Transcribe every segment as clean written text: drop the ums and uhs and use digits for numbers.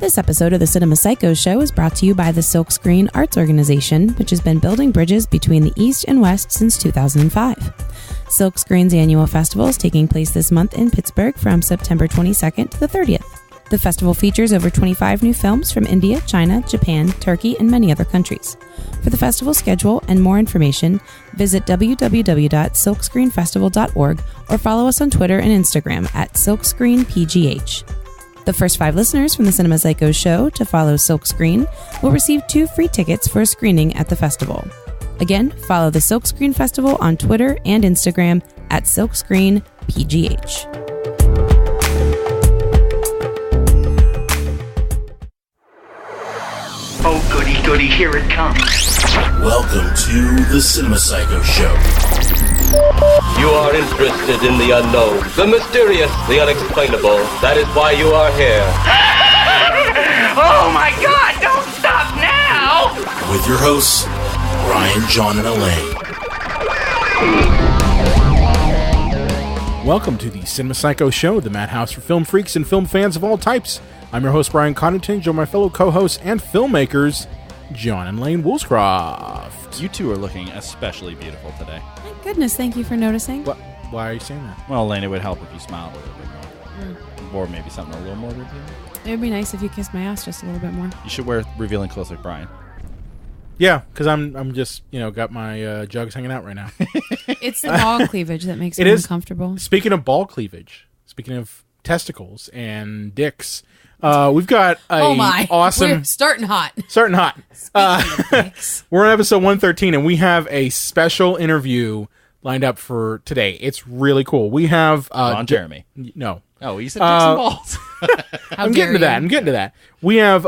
This episode of the Cinema Psycho Show is brought to you by the Silkscreen Arts Organization, which has been building bridges between the East and West since 2005. Silkscreen's annual festival is taking place this month in Pittsburgh from September 22nd to the 30th. The festival features over 25 new films from India, China, Japan, Turkey, and many other countries. For the festival schedule and more information, visit www.silkscreenfestival.org or follow us on Twitter and Instagram at SilkscreenPGH. The first 5 listeners from the Cinema Psycho Show to follow Silkscreen will receive 2 free tickets for a screening at the festival. Again, follow the Silkscreen Festival on Twitter and Instagram at SilkscreenPGH. Oh, goody, goody, here it comes. Welcome to the Cinema Psycho Show. You are interested in the unknown, the mysterious, the unexplainable. That is why you are here. Oh, my God, don't stop now! With your hosts, Brian, John, and Elaine. Welcome to the Cinema Psycho Show, the madhouse for film freaks and film fans of all types. I'm your host, Brian Connaughton, joined by my fellow co-hosts and filmmakers, John and Elaine Woolscroft. You two are looking especially beautiful today. Thank goodness, thank you for noticing. Why are you saying that? Well, Elaine, it would help if you smiled a little bit more. Or maybe something a little more revealing. It would be nice if you kissed my ass just a little bit more. You should wear revealing clothes like Brian. Yeah, because I'm just, got my jugs hanging out right now. It's the ball cleavage that makes me uncomfortable. Speaking of ball cleavage, speaking of testicles and dicks, we've got awesome... We're starting hot. Starting hot. We're on episode 113, and we have a special interview lined up for today. It's really cool. We have... Ron Jeremy. No. Oh, you said dicks and balls. I'm getting to that. We have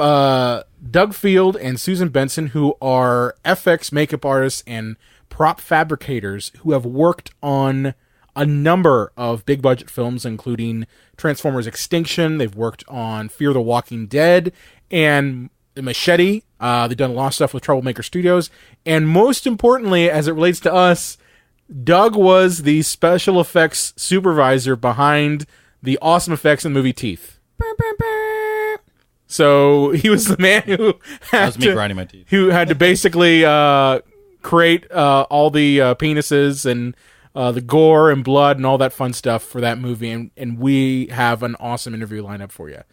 Doug Field and Susan Benson, who are FX makeup artists and prop fabricators who have worked on a number of big budget films, including Transformers Extinction. They've worked on Fear the Walking Dead and Machete. They've done a lot of stuff with Troublemaker Studios. And most importantly, as it relates to us, Doug was the special effects supervisor behind the awesome effects in the movie Teeth. Burr, burr, burr. So he was the man who had grinding my teeth. Who had to basically create all the penises and the gore and blood and all that fun stuff for that movie, and we have an awesome interview lined up for you.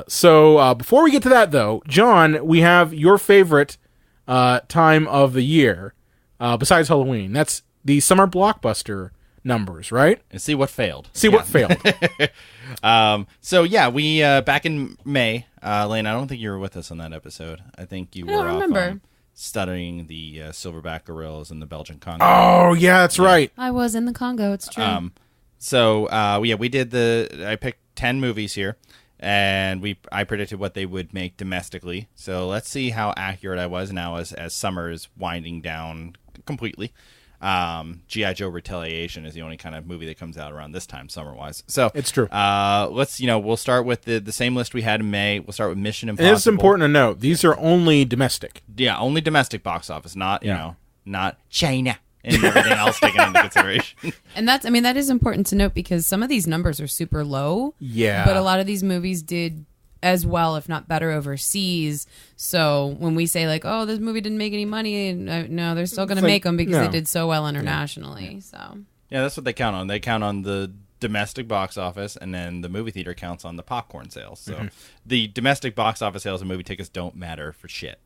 So before we get to that, though, John, we have your favorite time of the year, besides Halloween. That's the summer blockbuster numbers, right? And see what failed. What failed. So, yeah, we, back in May, Lane, I don't think you were with us on that episode. I think you were off studying the silverback gorillas in the Belgian Congo. Oh, yeah, that's right. I was in the Congo, it's true. We did I picked 10 movies here, and I predicted what they would make domestically. So let's see how accurate I was now as summer is winding down completely. G.I. Joe Retaliation is the only kind of movie that comes out around this time, summer-wise. So it's true. We'll start with the same list we had in May. We'll start with Mission Impossible. And it's important to note, these are only domestic. Yeah, only domestic box office, not China and everything else taken into consideration. And that is important to note because some of these numbers are super low. Yeah. But a lot of these movies did as well, if not better, overseas. So when we say like, oh, this movie didn't make any money, no, they're still going to make them because they did so well internationally. So yeah, that's what they count on. They count on the domestic box office, and then the movie theater counts on the popcorn sales. So the domestic box office sales and movie tickets don't matter for shit.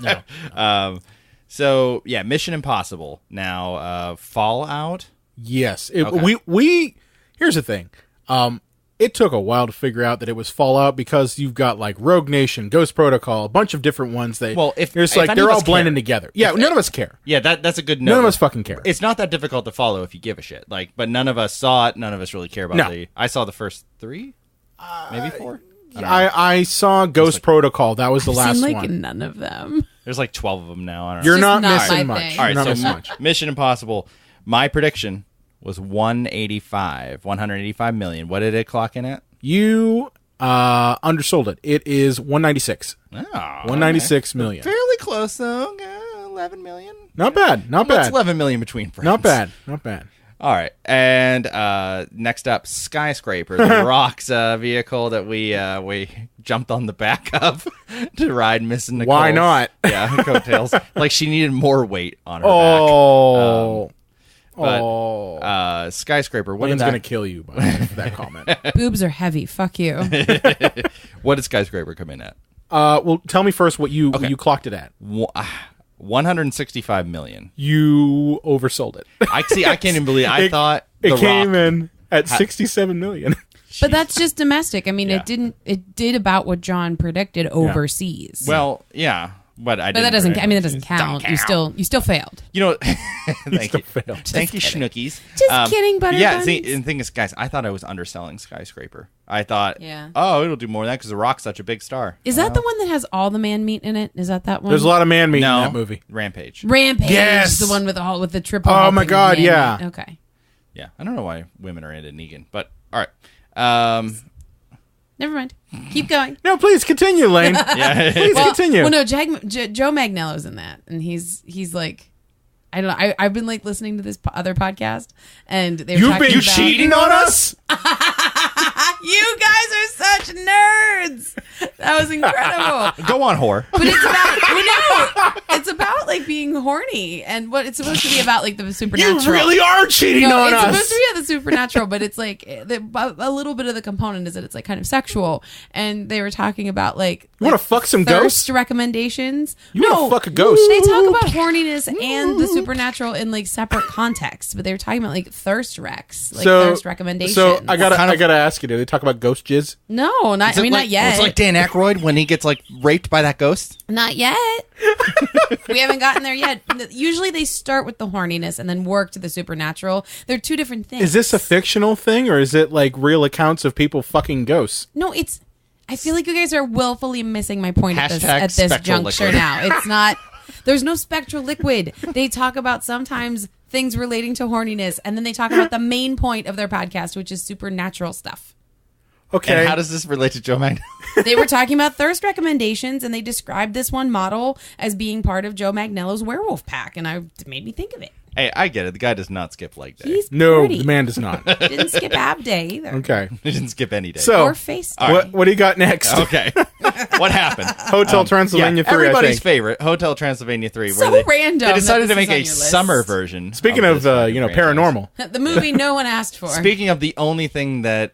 No. So yeah, Mission Impossible. Now, Fallout. Yes. Okay. We here's the thing. It took a while to figure out that it was Fallout because you've got like Rogue Nation, Ghost Protocol, a bunch of different ones. They're all blending together. Yeah, none of us care. Yeah, that's a good note. None of us fucking care. It's not that difficult to follow if you give a shit. But none of us saw it. None of us really care about it. I saw the first 3, maybe 4. I saw Ghost Protocol. That was the last one. None of them. There's like 12 of them now. I don't know. You're not missing much. All right, so Mission Impossible. My prediction was 185 million. What did it clock in at? You undersold it. It is 196. Oh, 196 million. Fairly close though. 11 million. Not bad. That's 11 million between friends. Not bad. All right, and next up, Skyscraper, the Rock's vehicle that we jumped on the back of to ride Miss Nicole. Why not? Yeah, coattails. Like she needed more weight on her Oh. back. Skyscraper. What Lane's did going to kill you by that comment. Boobs are heavy. Fuck you. What did Skyscraper come in at? Well, tell me first what you clocked it at. 165 million. You oversold it. I can't even believe it. I thought it came in at 67 million. But that's just domestic. I mean, Yeah. it did about what John predicted overseas. Well, yeah, but but that doesn't. I mean, that doesn't count. You still failed. You know, thank you. failed. Thank you, Schnookies. Just kidding, butter Yeah, buns. see, and the thing is, guys, I thought I was underselling Skyscraper. I thought, Yeah. oh, it'll do more than that because The Rock's such a big star. Is that the one that has all the man meat in it? Is that one? There's a lot of man meat No, in that movie. Rampage. Rampage. Yes! The one with the triple. Oh my helping God, man yeah. meat. Okay. Yeah, I don't know why women are into Negan, but all right. Never mind. Keep going. No, please continue, Lane. Yeah, Please continue. Well, no, Joe Magnello's in that, and he's like, I don't know. I've been like listening to this other podcast, and they were You've talking been about, cheating on us? You guys are such nerds. That was incredible. go on, whore. But it's about like being horny, and what it's supposed to be about, like the supernatural. You really are cheating on It's us. supposed to be about the supernatural, but it's like a little bit of the component is that it's like kind of sexual. And they were talking about like You wanna fuck some thirst ghosts? recommendations. You wanna fuck a ghost? They talk about horniness and the supernatural in like separate contexts, but they were talking about like thirst recs, like thirst recommendations. So I gotta ask you, do they talk about ghost jizz? no, not not yet. It's like Dan Aykroyd when he gets like raped by that ghost. Not yet. We haven't gotten there yet. Usually they start with the horniness and then work to the supernatural. They're two different things. Is this a fictional thing, or is it like real accounts of people fucking ghosts? No, it's. I feel like you guys are willfully missing my point at Hashtag this spectral juncture liquid. now. It's not. There's no spectral liquid. They talk about sometimes things relating to horniness, and then they talk about the main point of their podcast, which is supernatural stuff. Okay. And how does this relate to Joe Magnello? They were talking about thirst recommendations, and they described this one model as being part of Joe Magnello's werewolf pack, and it made me think of it. Hey, I get it. The guy does not skip leg day. He's No, pretty. the man does not. Didn't skip ab day either. Okay. He didn't skip any day. So, Or face day. what do you got next? Okay. What happened? Hotel Transylvania 3, I everybody's think. favorite, Hotel Transylvania 3. So where random They decided that to this make is a on your list. summer version. Speaking of, this franchise. paranormal. The movie no one asked for. Speaking of the only thing that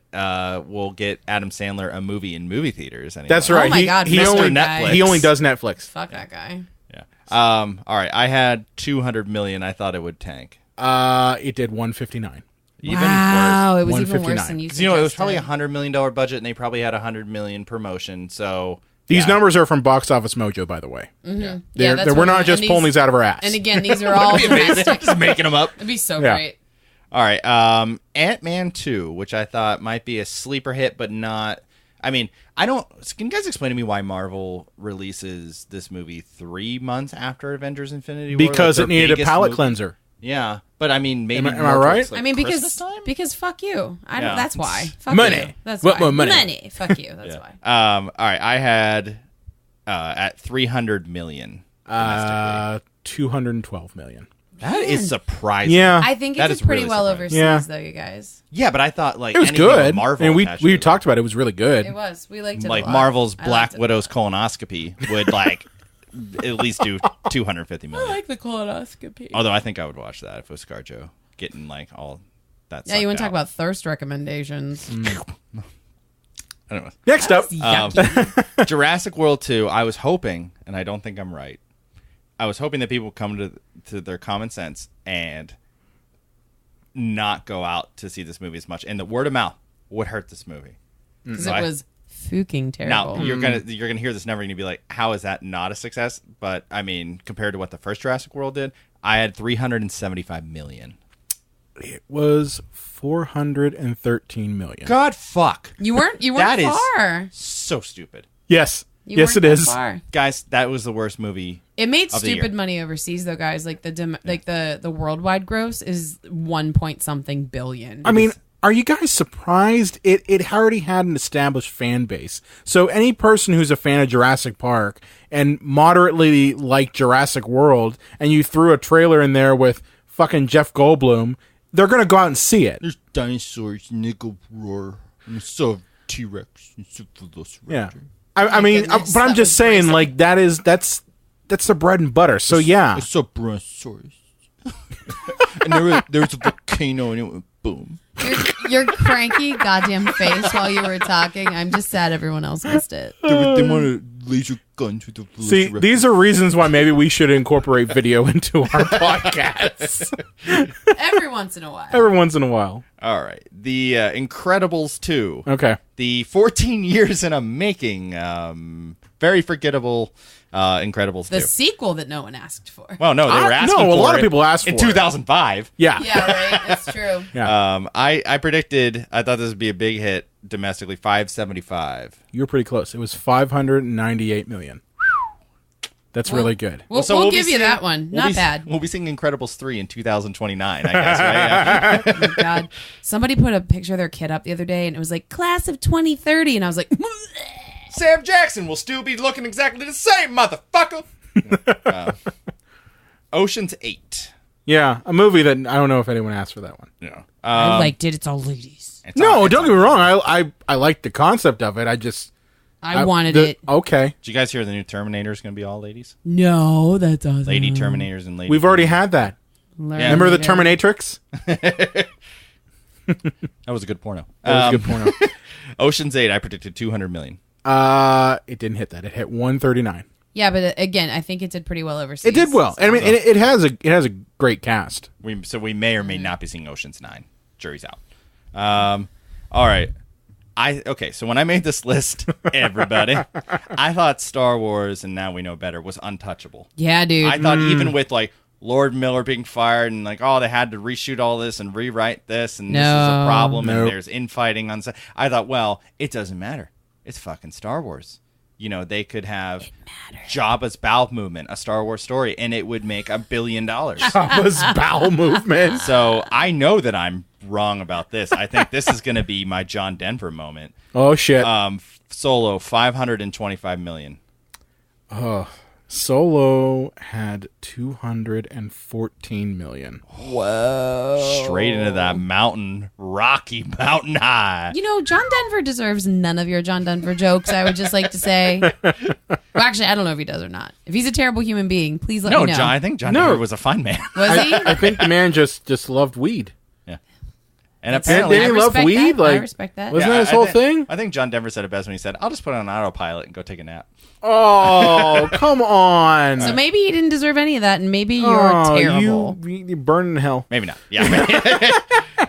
will get Adam Sandler a movie in movie theaters. Anymore. That's right. Oh my God, he Mr. only Netflix. he only does Netflix. Fuck that guy. Yeah. All right. I had 200 million. I thought it would tank. It did 159. Even Wow, worse. it was even worse 159. than you Because it was probably suggested. $100 million budget, and they probably had $100 million promotion. So These yeah. numbers are from Box Office Mojo, by the way. Yeah, We're that's not what- just and pulling these out of our ass. And again, these are all domestic. Just making them up. It'd be so Yeah. great. All right. Ant-Man 2, which I thought might be a sleeper hit, but not. I mean, I don't. Can you guys explain to me why Marvel releases this movie 3 months after Avengers: Infinity War? because Like it their needed a biggest palate movie? cleanser. Yeah, but I mean, maybe. Am I more right? towards, like, I mean, Christmas time? because fuck you. I don't. Yeah. That's why. Fuck Money. You. That's What why. more money? Fuck you. That's why. All right, I had at 300 million. 212 million. That is surprising. Yeah. I think That it's is pretty really well surprising. overseas, Yeah. though, you guys. Yeah, but I thought like It was anything with good. Marvel And we attached to it, talked about it. It was really good. It was. We liked it like a lot. Marvel's I Black liked it. Widow's colonoscopy would like at least do 250 I million. like the colonoscopy. Although I think I would watch that if it was ScarJo getting like all that. Yeah, you want sucked to talk out. about thirst recommendations? I don't know. Next up, Yucky. Jurassic World 2. I was hoping, and I don't think I'm right. I was hoping that people would come to their common sense and not go out to see this movie as much, and the word of mouth would hurt this movie. Because So it was fucking terrible. Now you're gonna hear this number and you'll be like, how is that not a success? But I mean, compared to what the first Jurassic World did, I had 375 million. it was 413 million. God fuck. You weren't That is far. so stupid. Yes. You Yes, weren't it that is. far. Guys, that was the worst movie. It made of the stupid year. money overseas, though, guys. Like the worldwide gross is 1 point something billion. I mean, are you guys surprised? It already had an established fan base. So any person who's a fan of Jurassic Park and moderately like Jurassic World, and you threw a trailer in there with fucking Jeff Goldblum, they're going to go out and see it. There's dinosaurs, nickel roar, and so T-Rex, and Velociraptor. Yeah. I mean, goodness, but I'm that just was saying, bracing. like, that's the bread and butter. So, yeah. I saw Brontosaurus. And there was a volcano, and it went boom. Your cranky goddamn face while you were talking. I'm just sad everyone else missed it. They wanted laser guns with the See, Velociraptor. these are reasons why maybe we should incorporate video into our podcasts Every once in a while. every once in a while. All right. The Incredibles 2. Okay. The 14 years in a making. Very forgettable Incredibles 2. The sequel that no one asked for. Well, no, they were asking for no, a lot of it people asked in for it. 2005. Yeah. Yeah, right. That's true. Yeah. I predicted, I thought this would be a big hit domestically, 575. You were pretty close. It was 598 million. That's really good. We'll So give you seeing- that one. we'll Not be- bad. We'll be seeing Incredibles 3 in 2029, I guess, right? Oh my God. Somebody put a picture of their kid up the other day and it was like, class of 2030. And I was like, Sam Jackson will still be looking exactly the same, motherfucker. Ocean's 8. Yeah, a movie that I don't know if anyone asked for that one. Yeah. I liked it. It's all ladies. No, don't get me wrong. I like the concept of it. I wanted it. Okay. Did you guys hear the new Terminator is going to be all ladies? No, that doesn't. Lady Terminators and lady. We've already had that. Learn Remember the later. Terminatrix? That was a good porno. That was a good porno. Ocean's 8, I predicted 200 million. It didn't hit that. It hit 139. Yeah, but again, I think it did pretty well overseas. It did well. I mean, it has a great cast. So we may or may not be seeing Ocean's 9. Jury's out. All right. So when I made this list, everybody, I thought Star Wars, and now we know better, was untouchable. Yeah, dude. I thought even with like Lord Miller being fired and like, oh, they had to reshoot all this and rewrite this and this is a problem and there's infighting on set. I thought, well, it doesn't matter. It's fucking Star Wars. You know, they could have Jabba's bowel movement, a Star Wars story, and it would make $1 billion. Jabba's bowel movement. So I know that I'm wrong about this. I think this is going to be my John Denver moment. Oh shit. Solo, 525 million. Solo had 214 million. Straight into that Rocky Mountain High. You know, John Denver deserves none of your John Denver jokes, I would just like to say. Well, actually, I don't know if he does or not. If he's a terrible human being, please let me know. I think John Denver was a fine man. Was he? I think the man just loved weed. Yeah. And apparently, Did he love respect weed? that. Like, I respect that. Wasn't that his whole think, thing? I think John Denver said it best when he said, I'll just put it on autopilot and go take a nap. Oh, come on. So maybe he didn't deserve any of that, and maybe you're terrible. You burn in hell. Maybe not. Yeah.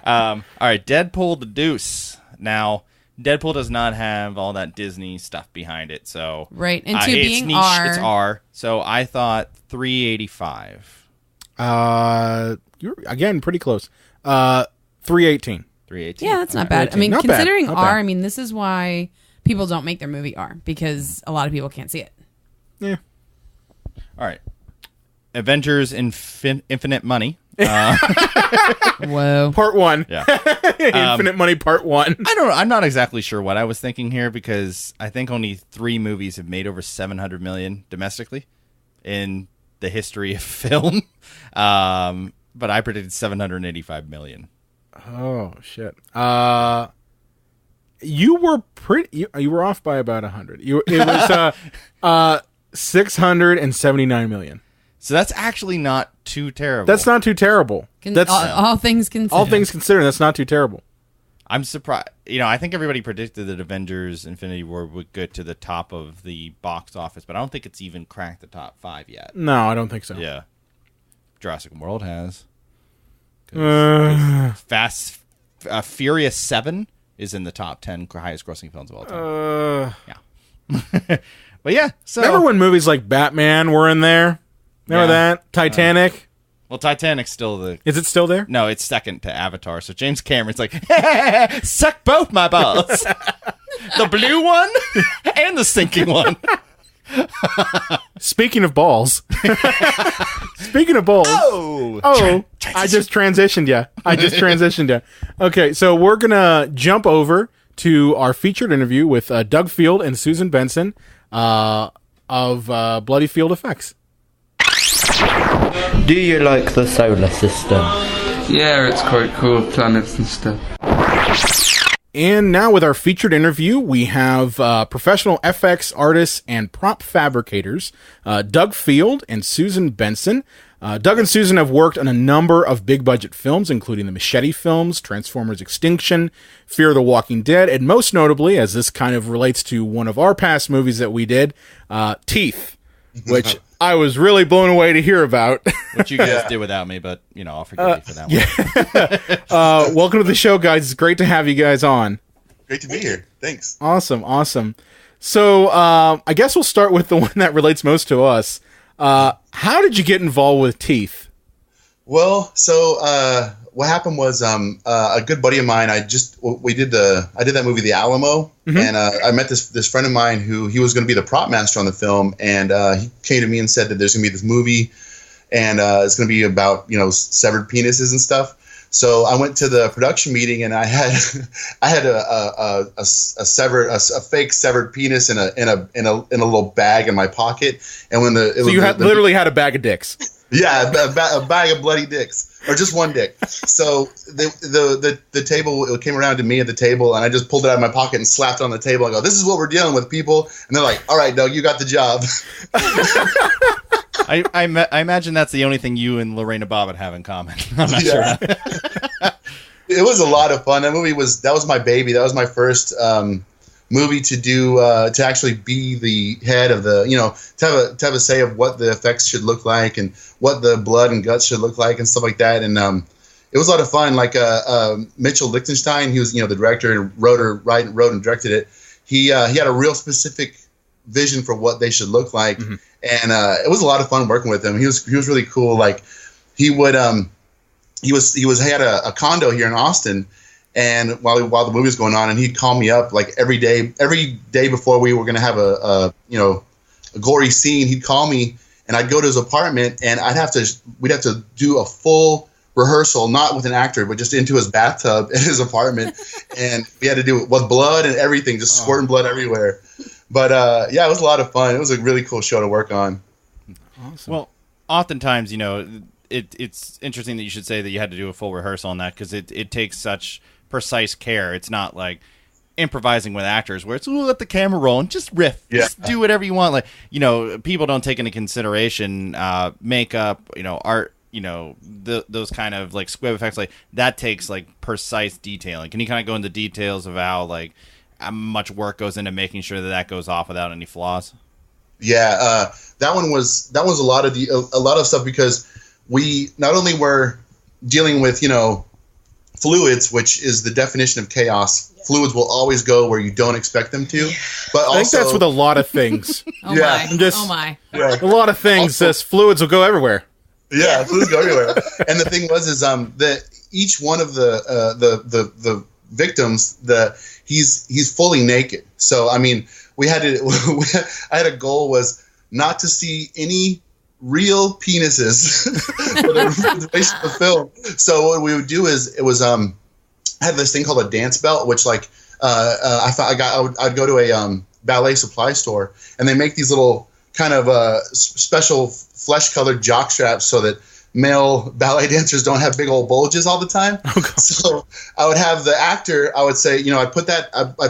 All right. Deadpool the Deuce. Now, Deadpool does not have all that Disney stuff behind it. So Right. And two it's being niche, R. It's R. So I thought 385. You're again pretty close. 318. 318. Yeah, that's not bad. I mean, Not bad. considering Not R, bad. I mean, this is why people don't make their movie R, because a lot of people can't see it. Yeah. All right. Avengers Infinite Money. Whoa. Part 1. Yeah. Infinite Money Part 1. I don't know. I'm not exactly sure what I was thinking here because I think only 3 movies have made over 700 million domestically in the history of film. But I predicted 785 million. Oh shit. You were pretty. You were off by about 100. It was 679 million. So that's actually not too terrible. That's not too terrible. That's all things considered. all things considered. That's not too terrible. I'm surprised. You know, I think everybody predicted that Avengers Infinity War would get to the top of the box office, but I don't think it's even cracked the top 5 yet. No, I don't think so. Yeah. Jurassic World has. Furious 7 is in the top 10 highest grossing films of all time. Yeah. But yeah, so Remember when movies like Batman were in there? Remember Yeah. that? Titanic? well, Titanic's still the Is it still there? no, it's second to Avatar. So James Cameron's like, suck both my balls, the blue one and the sinking one. Speaking of balls. Speaking of balls. Oh, I just transitioned you. Okay, so we're going to jump over to our featured interview with Doug Field and Susan Benson of Bloody Field Effects. Do you like the solar system? Yeah, it's quite cool, planets and stuff. And now with our featured interview, we have professional FX artists and prop fabricators, Doug Field and Susan Benson. Doug and Susan have worked on a number of big-budget films, including the Machete films, Transformers Extinction, Fear of the Walking Dead, and most notably, as this kind of relates to one of our past movies that we did, Teeth, which I was really blown away to hear about. Which you guys did without me, but, I'll forgive you for that one. Welcome to the show, guys. It's great to have you guys on. Great to be here. Thanks. Awesome. So I guess we'll start with the one that relates most to us. How did you get involved with Teeth? Well, so what happened was a good buddy of mine. I did that movie The Alamo, and I met this friend of mine who he was going to be the prop master on the film, and he came to me and said that there's going to be this movie, and it's going to be about severed penises and stuff. So I went to the production meeting, and I had a fake severed penis in a little bag in my pocket, and when you literally had a bag of dicks. Yeah, a bag of bloody dicks, or just one dick. So the table came around to me at the table, and I just pulled it out of my pocket and slapped it on the table. I go, "This is what we're dealing with, people." And they're like, "All right, Doug, you got the job." I imagine that's the only thing you and Lorena Bobbitt have in common. I'm not sure. It was a lot of fun. That was my baby. That was my first movie to do to actually be the head of the to have a say of what the effects should look like and what the blood and guts should look like and stuff like that. And it was a lot of fun. Like Mitchell Lichtenstein, he was the director and wrote and directed it. He had a real specific vision for what they should look like, and it was a lot of fun working with him. He was really cool. Like he had a condo here in Austin. And while the movie was going on, and he'd call me up like every day before we were going to have a gory scene, he'd call me, and I'd go to his apartment, and we'd have to do a full rehearsal, not with an actor, but just into his bathtub in his apartment, and we had to do it with blood and everything, just squirting blood everywhere. But it was a lot of fun. It was a really cool show to work on. Awesome. Well, oftentimes, it's interesting that you should say that you had to do a full rehearsal on that, because it takes such precise care. It's not like improvising with actors where it's let the camera roll and just riff, just do whatever you want. Like people don't take into consideration makeup, art, those kind of like squib effects. Like that takes like precise detailing. Can you kind of go into details of how much work goes into making sure that goes off without any flaws? Yeah, that was a lot of stuff, because we not only were dealing with fluids, which is the definition of chaos. Fluids will always go where you don't expect them to. But I think that's with a lot of things. Oh my. Yeah. A lot of things, fluids will go everywhere. Yeah, fluids go everywhere. And the thing was that each one of the victims, he's fully naked. So I mean, I had a goal was not to see any real penises for the duration of the film. So what we would do is I had this thing called a dance belt, which I'd go to a ballet supply store, and they make these little kind of special flesh colored jock straps so that male ballet dancers don't have big old bulges all the time. So I would have the actor, I would say, I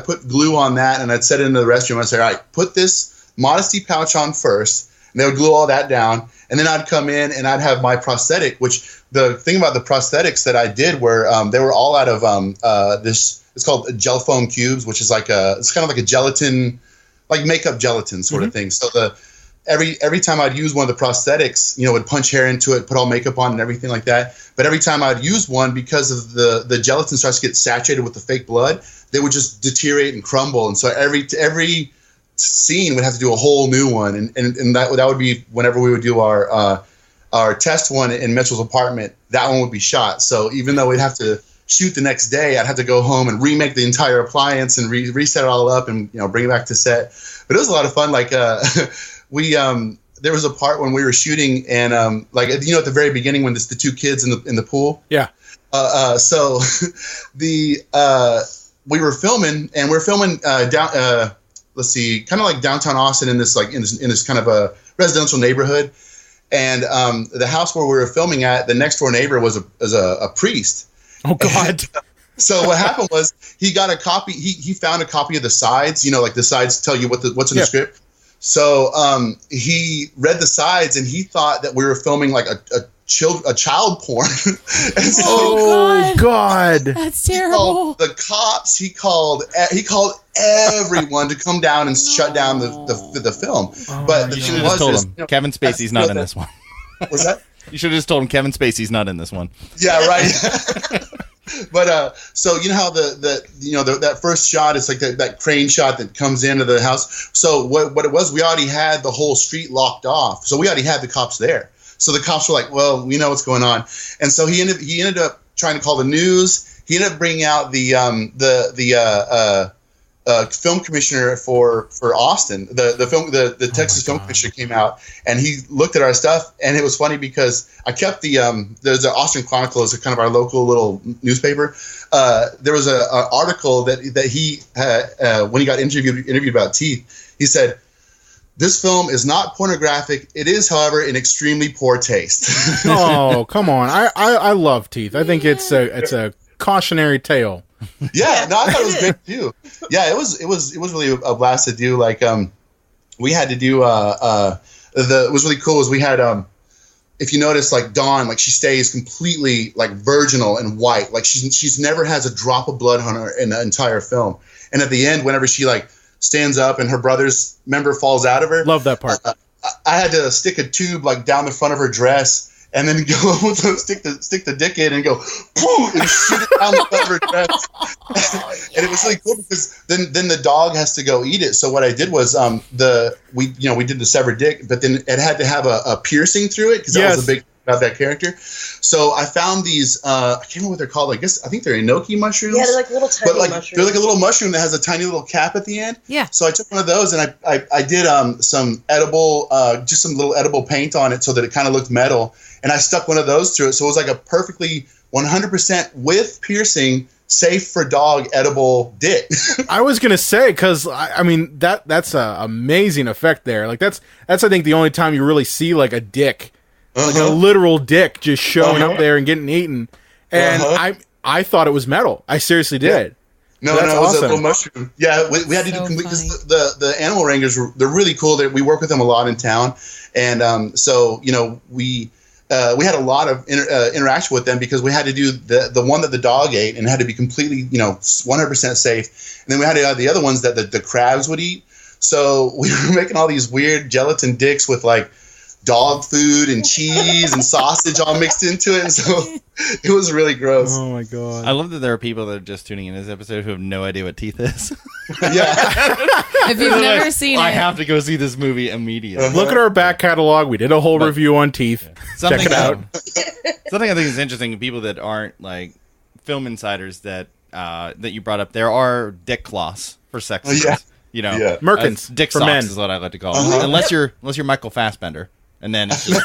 put glue on that, and I'd set it into the restroom. I'd say, all right, put this modesty pouch on first. And they would glue all that down, and then I'd come in and I'd have my prosthetic. Which the thing about the prosthetics that I did were they were all out of this. It's called gel foam cubes, which is it's kind of like a gelatin, like makeup gelatin sort of thing. So every time I'd use one of the prosthetics, would punch hair into it, put all makeup on and everything like that. But every time I'd use one, because of the gelatin starts to get saturated with the fake blood, they would just deteriorate and crumble. And so every scene would have to do a whole new one, and that would be whenever we would do our test one in Mitchell's apartment. That one would be shot. So even though we'd have to shoot the next day, I'd have to go home and remake the entire appliance and reset it all up and bring it back to set. But it was a lot of fun. Like there was a part when we were shooting, and at the very beginning when the two kids in the pool. Yeah. So we were filming, and we're filming down. Let's see, kind of like downtown Austin in this kind of a residential neighborhood. And the house where we were filming at, the next door neighbor was a priest. Oh God. So what happened was he got a copy. He found a copy of the sides. Like the sides tell you what's in the script. So he read the sides and he thought that we were filming like a child porn. And so, God, that's terrible. He called the cops. He called everyone to come down and shut down the film. But the thing was, Kevin Spacey's not in this one. Was that? You should have just told him Kevin Spacey's not in this one. Yeah, right. But so you know how that first shot is like that crane shot that comes into the house. So what it was, we already had the whole street locked off. So we already had the cops there. So the cops were like, well, we know what's going on. And so he ended up trying to call the news. He ended up bringing out the film commissioner for Austin. The Texas film commissioner came out and he looked at our stuff, and it was funny because I kept there's the Austin Chronicle is kind of our local little newspaper. There was an article that he when he got interviewed about teeth, he said, "This film is not pornographic. It is, however, in extremely poor taste." Oh, come on. I love Teeth. I think it's a cautionary tale. Yeah, no, I thought it was great too. Yeah, it was really a blast to do. Like we had to do what was really cool was we had if you notice, like Dawn, like she stays completely like virginal and white. Like she's never has a drop of blood on her in the entire film. And at the end, whenever she like stands up and her brother's member falls out of her. Love that part. I had to stick a tube like down the front of her dress and then go stick the dick in and go poof, and shoot it down the front of her dress. And it was really cool because then the dog has to go eat it. So what I did was we did the severed dick, but then it had to have a piercing through it because that was a big thing about that character. So I found these I can't remember what they're called. I think they're enoki mushrooms. Yeah, they're like little tiny mushrooms. They're like a little mushroom that has a tiny little cap at the end. Yeah. So I took one of those and I did some edible just some little edible paint on it so that it kind of looked metal. And I stuck one of those through it. So it was like a perfectly 100% with piercing, safe for dog, edible dick. I was going to say, because, I mean, that's an amazing effect there. Like, that's I think, the only time you really see, like, a dick. Like a literal dick just showing up there and getting eaten. And I thought it was metal. I seriously did. Yeah. No, it was a little mushroom. Yeah, we had to do complete because the animal wranglers they're really cool. We work with them a lot in town, and so we had a lot of interaction with them because we had to do the one that the dog ate and it had to be completely 100% safe, and then we had to have the other ones that the crabs would eat. So we were making all these weird gelatin dicks with like dog food and cheese and sausage all mixed into it, and so it was really gross. Oh my God. I love that there are people that are just tuning in this episode who have no idea what Teeth is. Yeah. If you've never seen I it, have to go see this movie immediately. Look at our back catalog. We did a whole review on Teeth. Yeah. Check it out. Something I think is interesting, people that aren't like film insiders that you brought up, there are dick cloths for sex scenes. Merkins dick for socks men is what I like to call them. Unless you're Michael Fassbender. And then it's just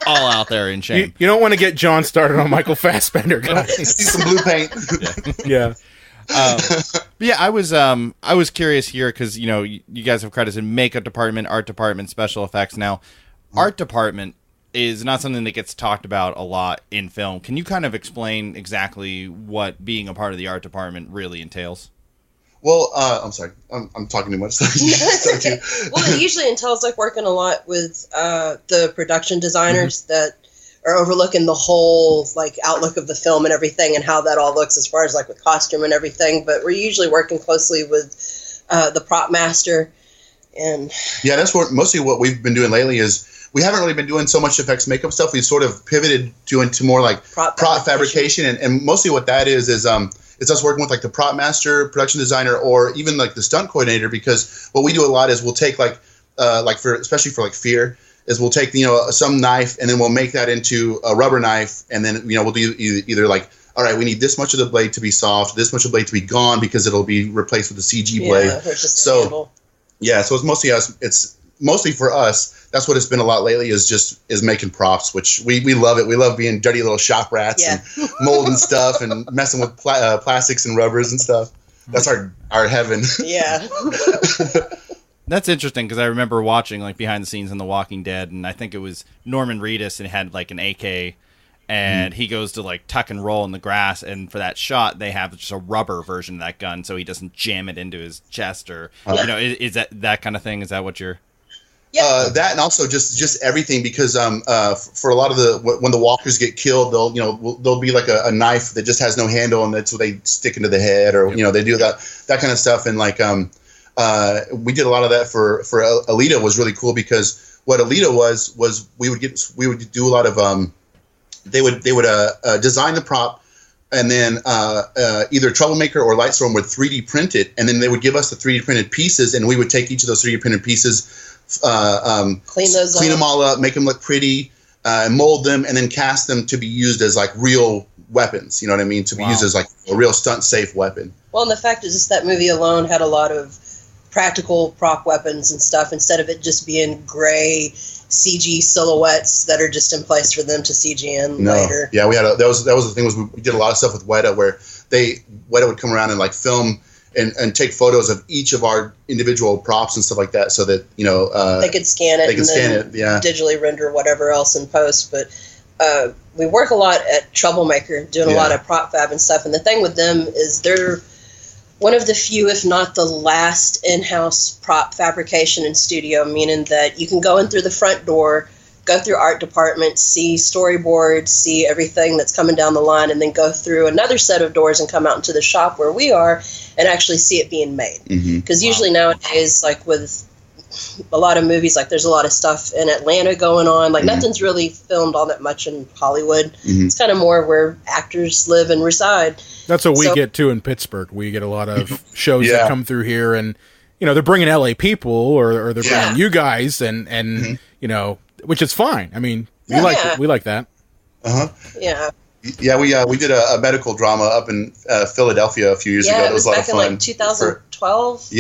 all out there in shame. You don't want to get John started on Michael Fassbender, guys. See some blue paint. Yeah. But yeah, I was curious here because you guys have credits in makeup department, art department, special effects. Now, art department is not something that gets talked about a lot in film. Can you kind of explain exactly what being a part of the art department really entails? Well, I'm sorry. I'm talking too much. Well, it usually entails like working a lot with the production designers that are overlooking the whole like outlook of the film and everything and how that all looks as far as like with costume and everything. But we're usually working closely with the prop master. And yeah, that's mostly what we've been doing lately is we haven't really been doing so much effects makeup stuff. We've sort of pivoted into more like prop fabrication. And mostly what that is it's us working with like the prop master, production designer, or even like the stunt coordinator. Because what we do a lot is we'll take especially for like Fear, is we'll take some knife and then we'll make that into a rubber knife, and then we'll do either like, all right, we need this much of the blade to be soft, this much of the blade to be gone because it'll be replaced with a CG blade. So it's mostly us. It's mostly for us. That's what it's been a lot lately is making props, which we love it. We love being dirty little shop rats and molding stuff and messing with plastics and rubbers and stuff. That's our heaven. Yeah. That's interesting because I remember watching like behind the scenes in The Walking Dead, and I think it was Norman Reedus and had like an AK, and he goes to like tuck and roll in the grass, and for that shot they have just a rubber version of that gun so he doesn't jam it into his chest or is that kind of thing? Is that what you're? Yeah. That and also just everything because for a lot of when the walkers get killed, there'll be like a knife that just has no handle, and that's what they stick into the head, or they do that kind of stuff, and like we did a lot of that for Alita. Was really cool because what Alita was we would do a lot of they would design the prop, and then either Troublemaker or Lightstorm would 3D print it, and then they would give us the 3D printed pieces, and we would take each of those 3D printed pieces, clean them all up, make them look pretty, mold them, and then cast them to be used as like real weapons. You know what I mean? To be used as like a real stunt safe weapon. Well, and the fact is just that movie alone had a lot of practical prop weapons and stuff instead of it just being gray CG silhouettes that are just in place for them to CG in later. Yeah, we had that was the thing was we did a lot of stuff with Weta where Weta would come around and like film and take photos of each of our individual props and stuff like that so that they could scan it digitally render whatever else in post. But we work a lot at Troublemaker doing a lot of prop fab and stuff, and the thing with them is they're one of the few, if not the last, in-house prop fabrication and studio, meaning that you can go in through the front door, go through art department, see storyboards, see everything that's coming down the line, and then go through another set of doors and come out into the shop where we are and actually see it being made. Because usually nowadays, like with a lot of movies, like there's a lot of stuff in Atlanta going on. Like nothing's really filmed all that much in Hollywood. It's kind of more where actors live and reside. That's what we get too in Pittsburgh. We get a lot of shows that come through here, and they're bringing LA people or they're bringing you guys, and which is fine. I mean, we like that. Yeah. Yeah, we did a medical drama up in Philadelphia a few years ago. It was a lot of fun. Back in like 2012.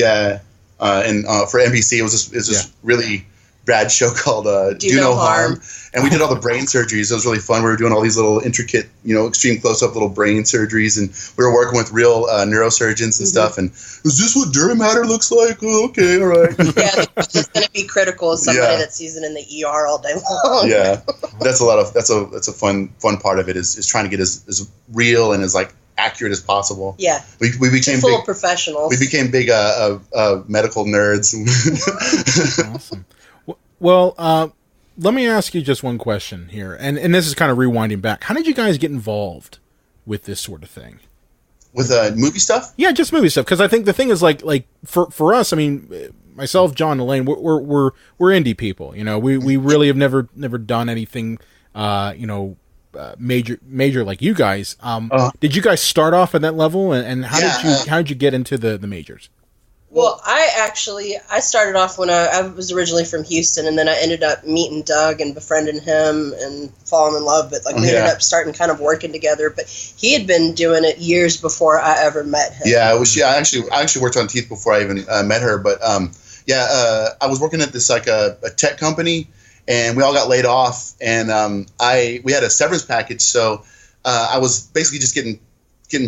And for NBC, it was just really rad show called Do No Harm. And we did all the brain surgeries. It was really fun. We were doing all these little intricate, extreme close-up little brain surgeries, and we were working with real neurosurgeons and stuff. And is this what dark matter looks like? Oh, okay, all right. Yeah, it's going to be critical of somebody that's using in the ER all day long. Yeah, that's a fun part of it is trying to get as real and as like accurate as possible. Yeah, we became full big professionals. We became big medical nerds. Awesome. Well, let me ask you just one question here, and this is kind of rewinding back. How did you guys get involved with this sort of thing? With movie stuff? Yeah, just movie stuff. Because I think the thing is like for us, I mean, myself, John, Elaine, we're indie people. We really have never done anything, major like you guys. Did you guys start off at that level, and how did you get into the majors? Well, I started off when I was originally from Houston, and then I ended up meeting Doug and befriending him and falling in love. But we ended up starting kind of working together. But he had been doing it years before I ever met him. Yeah, I actually worked on Teeth before I even met her. But I was working at this like a tech company, and we all got laid off, and we had a severance package, so I was basically just getting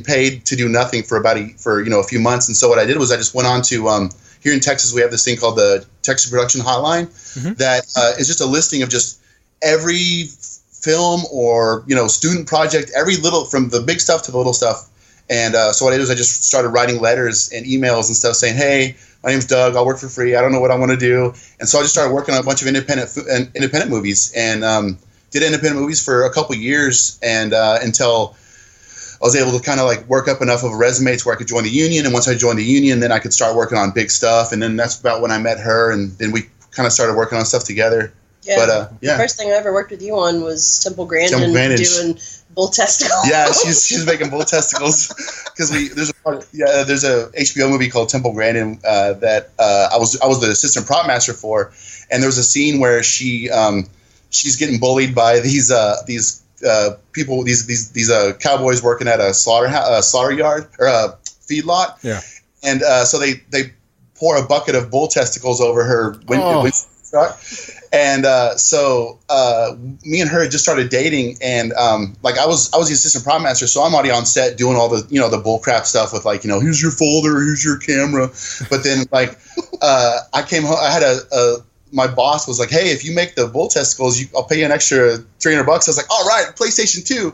paid to do nothing for a few months. And so what I did was I just went on to here in Texas, we have this thing called the Texas Production Hotline that is just a listing of just every film or student project, every little, from the big stuff to the little stuff. And so what I did was I just started writing letters and emails and stuff saying, hey, my name's Doug, I'll work for free, I don't know what I want to do. And so I just started working on a bunch of independent movies, and did independent movies for a couple years, and until I was able to kind of like work up enough of a resume to where I could join the union. And once I joined the union, then I could start working on big stuff. And then that's about when I met her. And then we kind of started working on stuff together. Yeah. But, The first thing I ever worked with you on was Temple Grandin doing bull testicles. Yeah, she's making bull testicles. Because there's a HBO movie called Temple Grandin that I was the assistant prop master for. And there was a scene where she's getting bullied by these people, these cowboys working at a slaughter yard or a feedlot. Yeah. And so they pour a bucket of bull testicles over her window truck. And so me and her had just started dating, and like I was the assistant prop master, so I'm already on set doing all the the bull crap stuff with here's your folder, here's your camera. But then like I came home. I had my boss was like, "Hey, if you make the bull testicles, I'll pay you an extra $300." I was like, "All right, PlayStation 2."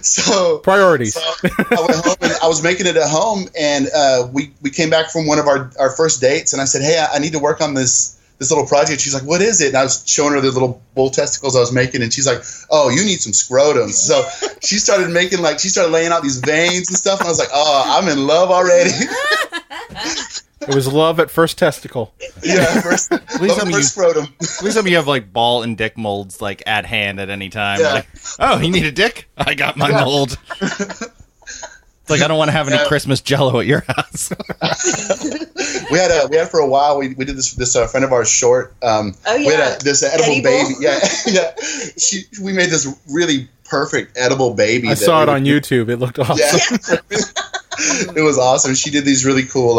So priorities. So I went home and I was making it at home, and we came back from one of our first dates, and I said, "Hey, I need to work on this little project." She's like, "What is it?" And I was showing her the little bull testicles I was making, and she's like, "Oh, you need some scrotums." So she started laying out these veins and stuff, and I was like, "Oh, I'm in love already." It was love at first testicle. Yeah, first scrotum. At least you have like ball and dick molds like at hand at any time. Yeah. Like, oh, you need a dick? I got my mold. It's like I don't want to have any Christmas Jello at your house. we had for a while. We did this friend of ours short. We had this edible baby. Yeah. We made this really perfect edible baby. I saw it on YouTube. It looked awesome. Yeah. It was awesome. She did these really cool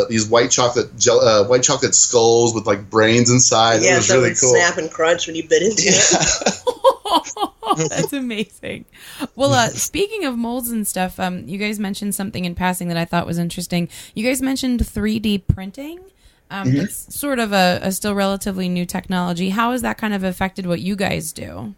these white chocolate skulls with like brains inside. Yeah, it was really cool. Snap and crunch when you bit into it. That's amazing. Well, speaking of molds and stuff, you guys mentioned something in passing that I thought was interesting. You guys mentioned 3D printing. It's sort of a still relatively new technology. How has that kind of affected what you guys do?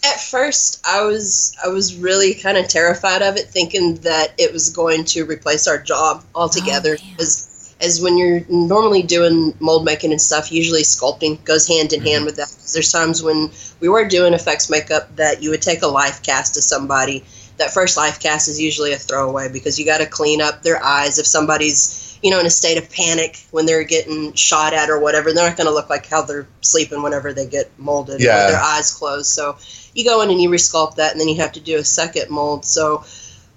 At first, I was really kind of terrified of it, thinking that it was going to replace our job altogether. As when you're normally doing mold making and stuff, usually sculpting goes hand in hand with that. There's times when we were doing effects makeup that you would take a life cast of somebody. That first life cast is usually a throwaway because you got to clean up their eyes. If somebody's in a state of panic when they're getting shot at or whatever, they're not going to look like how they're sleeping whenever they get molded with their eyes closed. So you go in and you resculpt that, and then you have to do a second mold. So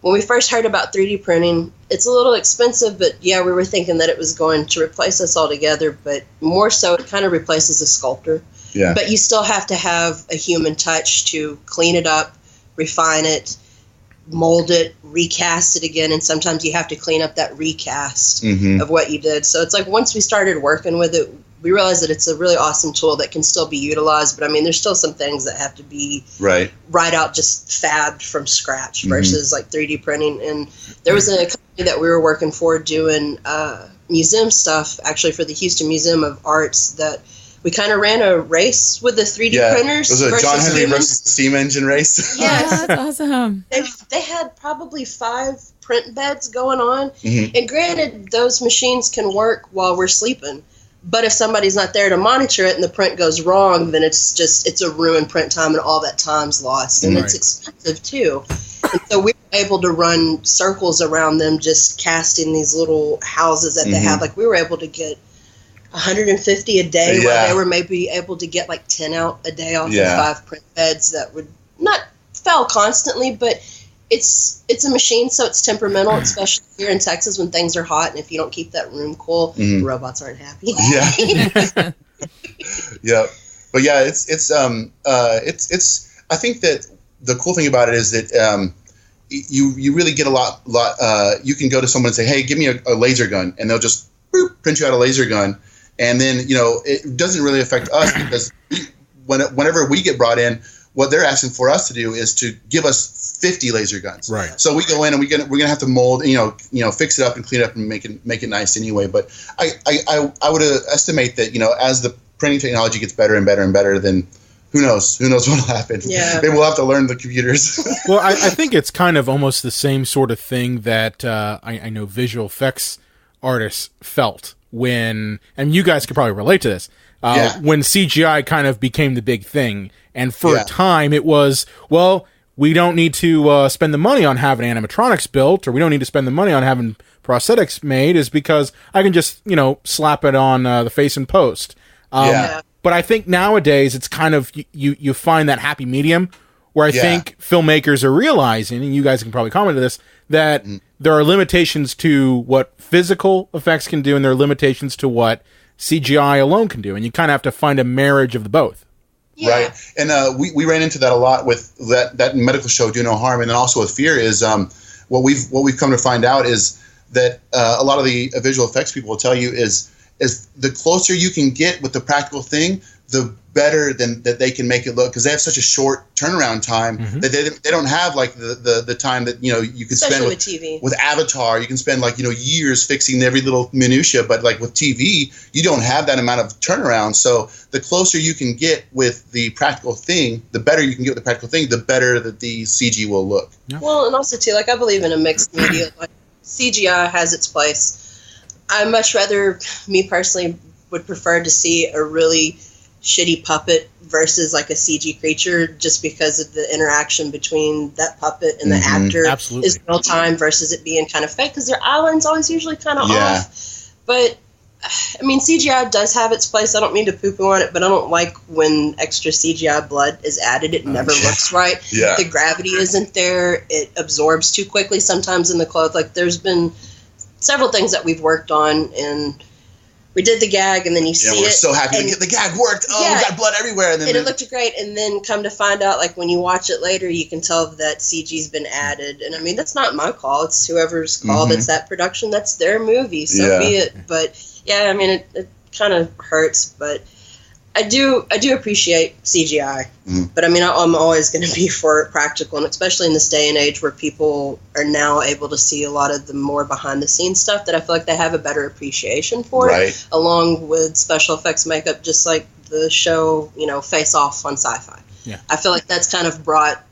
when we first heard about 3D printing, it's a little expensive, but yeah, we were thinking that it was going to replace us altogether, but more so it kind of replaces a sculptor. Yeah. But you still have to have a human touch to clean it up, refine it, mold it, recast it again, and sometimes you have to clean up that recast of what you did. So it's like once we started working with it, we realized that it's a really awesome tool that can still be utilized, but I mean there's still some things that have to be right out just fabbed from scratch versus like 3D printing. And there was a company that we were working for doing museum stuff actually for the Houston Museum of Arts that we kind of ran a race with the 3D printers. It was a John Henry versus the steam engine race. Yes. That's awesome. They had probably 5 print beds going on. And granted, those machines can work while we're sleeping. But if somebody's not there to monitor it and the print goes wrong, then it's a ruined print time and all that time's lost. And it's expensive too. And so we were able to run circles around them just casting these little houses that they have. Like we were able to get 150 a day while they were maybe able to get like 10 out a day off of 5 print beds that would not fail constantly, but it's a machine, so it's temperamental, especially here in Texas when things are hot, and if you don't keep that room cool, the robots aren't happy. But yeah, it's I think that the cool thing about it is that you really get a lot you can go to someone and say, hey, give me a laser gun, and they'll just print you out a laser gun. And then, it doesn't really affect us because whenever we get brought in, what they're asking for us to do is to give us 50 laser guns. Right. So we go in and we're gonna have to mold, fix it up and clean it up and make it nice anyway. But I would estimate that as the printing technology gets better and better and better, then who knows what will happen. Yeah. Maybe we'll have to learn the computers. Well, I think it's kind of almost the same sort of thing that I know visual effects artists felt when, and you guys could probably relate to this, when CGI kind of became the big thing. And for a time it was, well, we don't need to spend the money on having animatronics built, or we don't need to spend the money on having prosthetics made, is because I can just, slap it on the face and post. But I think nowadays it's kind of, you find that happy medium where I think filmmakers are realizing, and you guys can probably comment on this, that there are limitations to what physical effects can do, and there are limitations to what CGI alone can do, and you kind of have to find a marriage of the both. Yeah. Right, and we ran into that a lot with that medical show Do No Harm, and then also with Fear is what we've come to find out is that a lot of the visual effects people will tell you is the closer you can get with the practical thing, the better that they can make it look, because they have such a short turnaround time that they don't have like the time that you could spend with TV. With Avatar. You can spend like years fixing every little minutia, but like with TV, you don't have that amount of turnaround. So the closer you can get with the practical thing, the better you can get with the practical thing, the better that the CG will look. Yeah. Well, and also too, like I believe in a mixed media. Like CGI has its place. I much rather, me personally, would prefer to see a really shitty puppet versus like a CG creature, just because of the interaction between that puppet and the actor is real time versus it being kind of fake, because their eye line's always usually kind of off. But I mean, CGI does have its place. I don't mean to poo-poo on it, but I don't like when extra CGI blood is added. It never looks right. Yeah. The gravity isn't there. It absorbs too quickly sometimes in the clothes. Like there's been several things that we've worked on, and we did the gag, and then you see it. We're so happy to get the gag worked. Oh, we got blood everywhere. And it looked great. And then come to find out, like when you watch it later, you can tell that CG's been added. And I mean, that's not my call. It's whoever's call. That's that production. That's their movie. So be it. But yeah, I mean, it kind of hurts, but I do appreciate CGI. But I mean, I'm always going to be for practical, and especially in this day and age where people are now able to see a lot of the more behind the scenes stuff, that I feel like they have a better appreciation for it, along with special effects makeup, just like the show, Face Off on Sci-Fi. Yeah. I feel like that's kind of brought,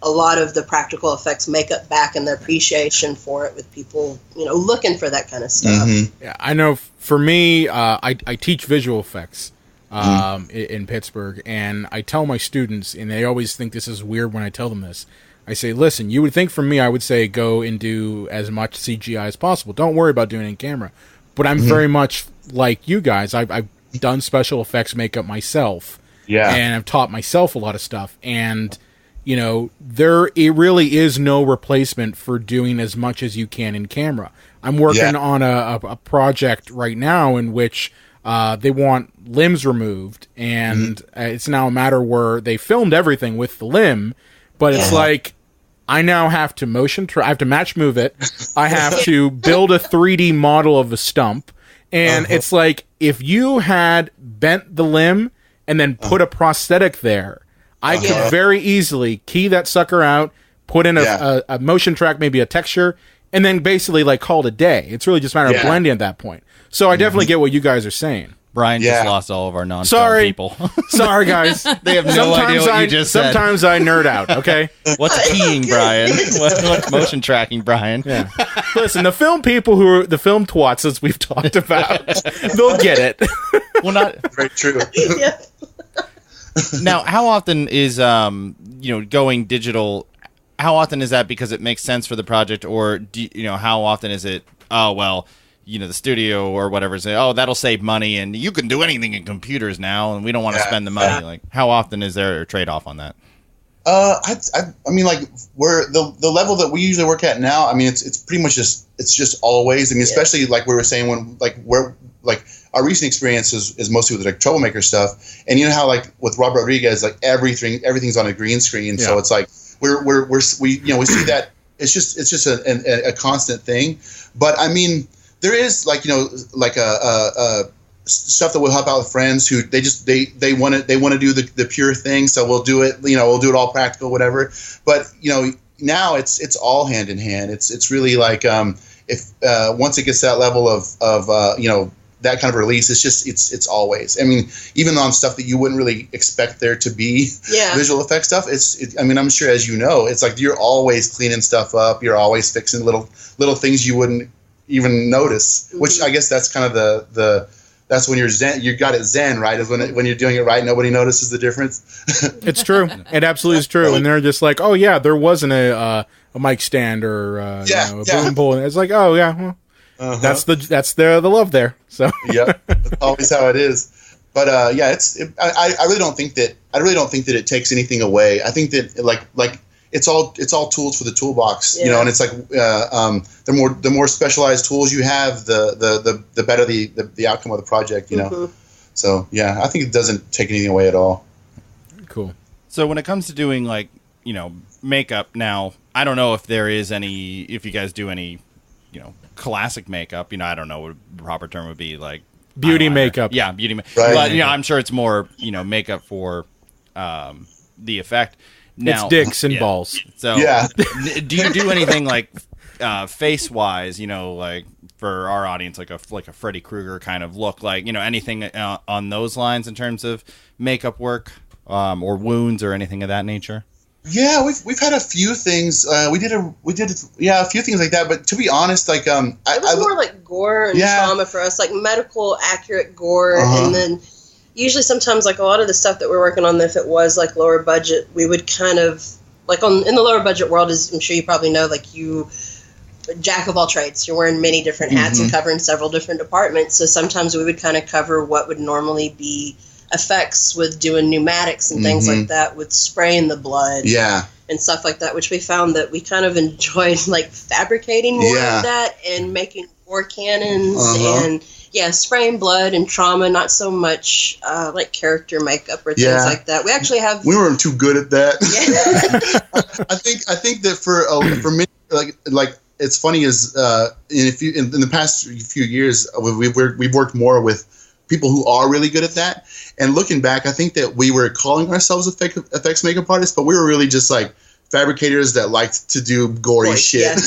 a lot of the practical effects makeup back, and the appreciation for it, with people, looking for that kind of stuff. Yeah, I know for me, I teach visual effects in Pittsburgh, and I tell my students, and they always think this is weird when I tell them this. I say, listen, you would think from me, I would say go and do as much CGI as possible. Don't worry about doing it in camera. But I'm very much like you guys. I've done special effects makeup myself, and I've taught myself a lot of stuff, and it really is no replacement for doing as much as you can in camera. I'm working on a project right now in which they want limbs removed, and it's now a matter where they filmed everything with the limb, but it's like I now have to I have to match move it. I have to build a 3D model of a stump, and it's like if you had bent the limb and then put a prosthetic there, I could very easily key that sucker out, put in a motion track, maybe a texture, and then basically like call it a day. It's really just a matter of blending at that point. So I definitely get what you guys are saying. Brian just lost all of our non-film people. Sorry, guys. They have no idea what you just said. Sometimes I nerd out, okay? What's keying, Brian? What's motion tracking, Brian? Yeah. Listen, the film people who are the film twats, as we've talked about, they'll get it. Well, not very true. Now, how often is going digital? How often is that because it makes sense for the project, or how often is it? Oh well, the studio or whatever say, oh, that'll save money, and you can do anything in computers now, and we don't want to spend the money. Like, how often is there a trade off on that? I mean, like we're the level that we usually work at now. I mean, it's pretty much just always. I mean, especially like we were saying when our recent experience is mostly with like Troublemaker stuff, and you know how like with Rob Rodriguez, like everything's on a green screen, so it's like we see that it's just a constant thing. But I mean, there is like like a stuff that will help out with friends who they want to do the pure thing, so we'll do it. We'll do it all practical, whatever. But now it's all hand in hand. It's really like if once it gets to that level of that kind of release, it's always. I mean, even on stuff that you wouldn't really expect there to be visual effects stuff. I mean, I'm sure as you know, it's like you're always cleaning stuff up. You're always fixing little things you wouldn't even notice. Which I guess that's kind of that's when you're zen. You got it zen, right? Is when you're doing it right, nobody notices the difference. It's true. It absolutely is true. And they're just like, oh yeah, there wasn't a mic stand or a boom pole. And it's like, oh yeah. Well, that's the love there. So that's always how it is. But I really don't think that it takes anything away. I think that like it's all tools for the toolbox, and it's like the more specialized tools you have, the better the outcome of the project, So I think it doesn't take anything away at all. Cool. So when it comes to doing like makeup now, I don't know if you guys do any classic makeup. I don't know what the proper term would be, like Beauty makeup. Yeah, beauty makeup. Right. But I'm sure it's more makeup for the effect. Now, it's dicks and balls. So do you do anything like face wise? Like for our audience, like a Freddy Krueger kind of look, like anything on those lines in terms of makeup work or wounds or anything of that nature? Yeah, we've had a few things. We did a few things like that. But to be honest, like it was more like gore and trauma for us, like medical accurate gore, and then usually sometimes like a lot of the stuff that we're working on, if it was like lower budget, we would kind of like in the lower budget world, as I'm sure you probably know, like you jack of all trades. You're wearing many different hats and covering several different departments. So sometimes we would kind of cover what would normally be effects with doing pneumatics and things like that, with spraying the blood and stuff like that, which we found that we kind of enjoyed like fabricating more of that and making war cannons and spraying blood and trauma, not so much like character makeup or things like that. We actually have we weren't too good at that. I think that for me, like it's funny is in the past few years we've worked more with people who are really good at that. And looking back, I think that we were calling ourselves effects makeup artists, but we were really just like fabricators that liked to do gory shit.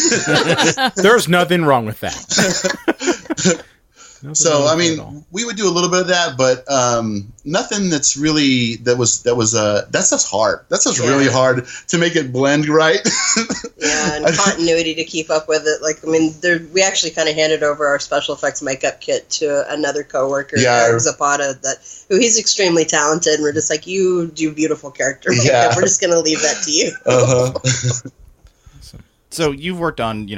Yeah. There's nothing wrong with that. So I mean, we would do a little bit of that, but nothing that's really that stuff's hard. That stuff's really hard to make it blend right. And continuity to keep up with it. Like, I mean, we actually kind of handed over our special effects makeup kit to another coworker, Eric Zapata, who he's extremely talented, and we're just like, you do beautiful character makeup. We're just gonna leave that to you. So you've worked on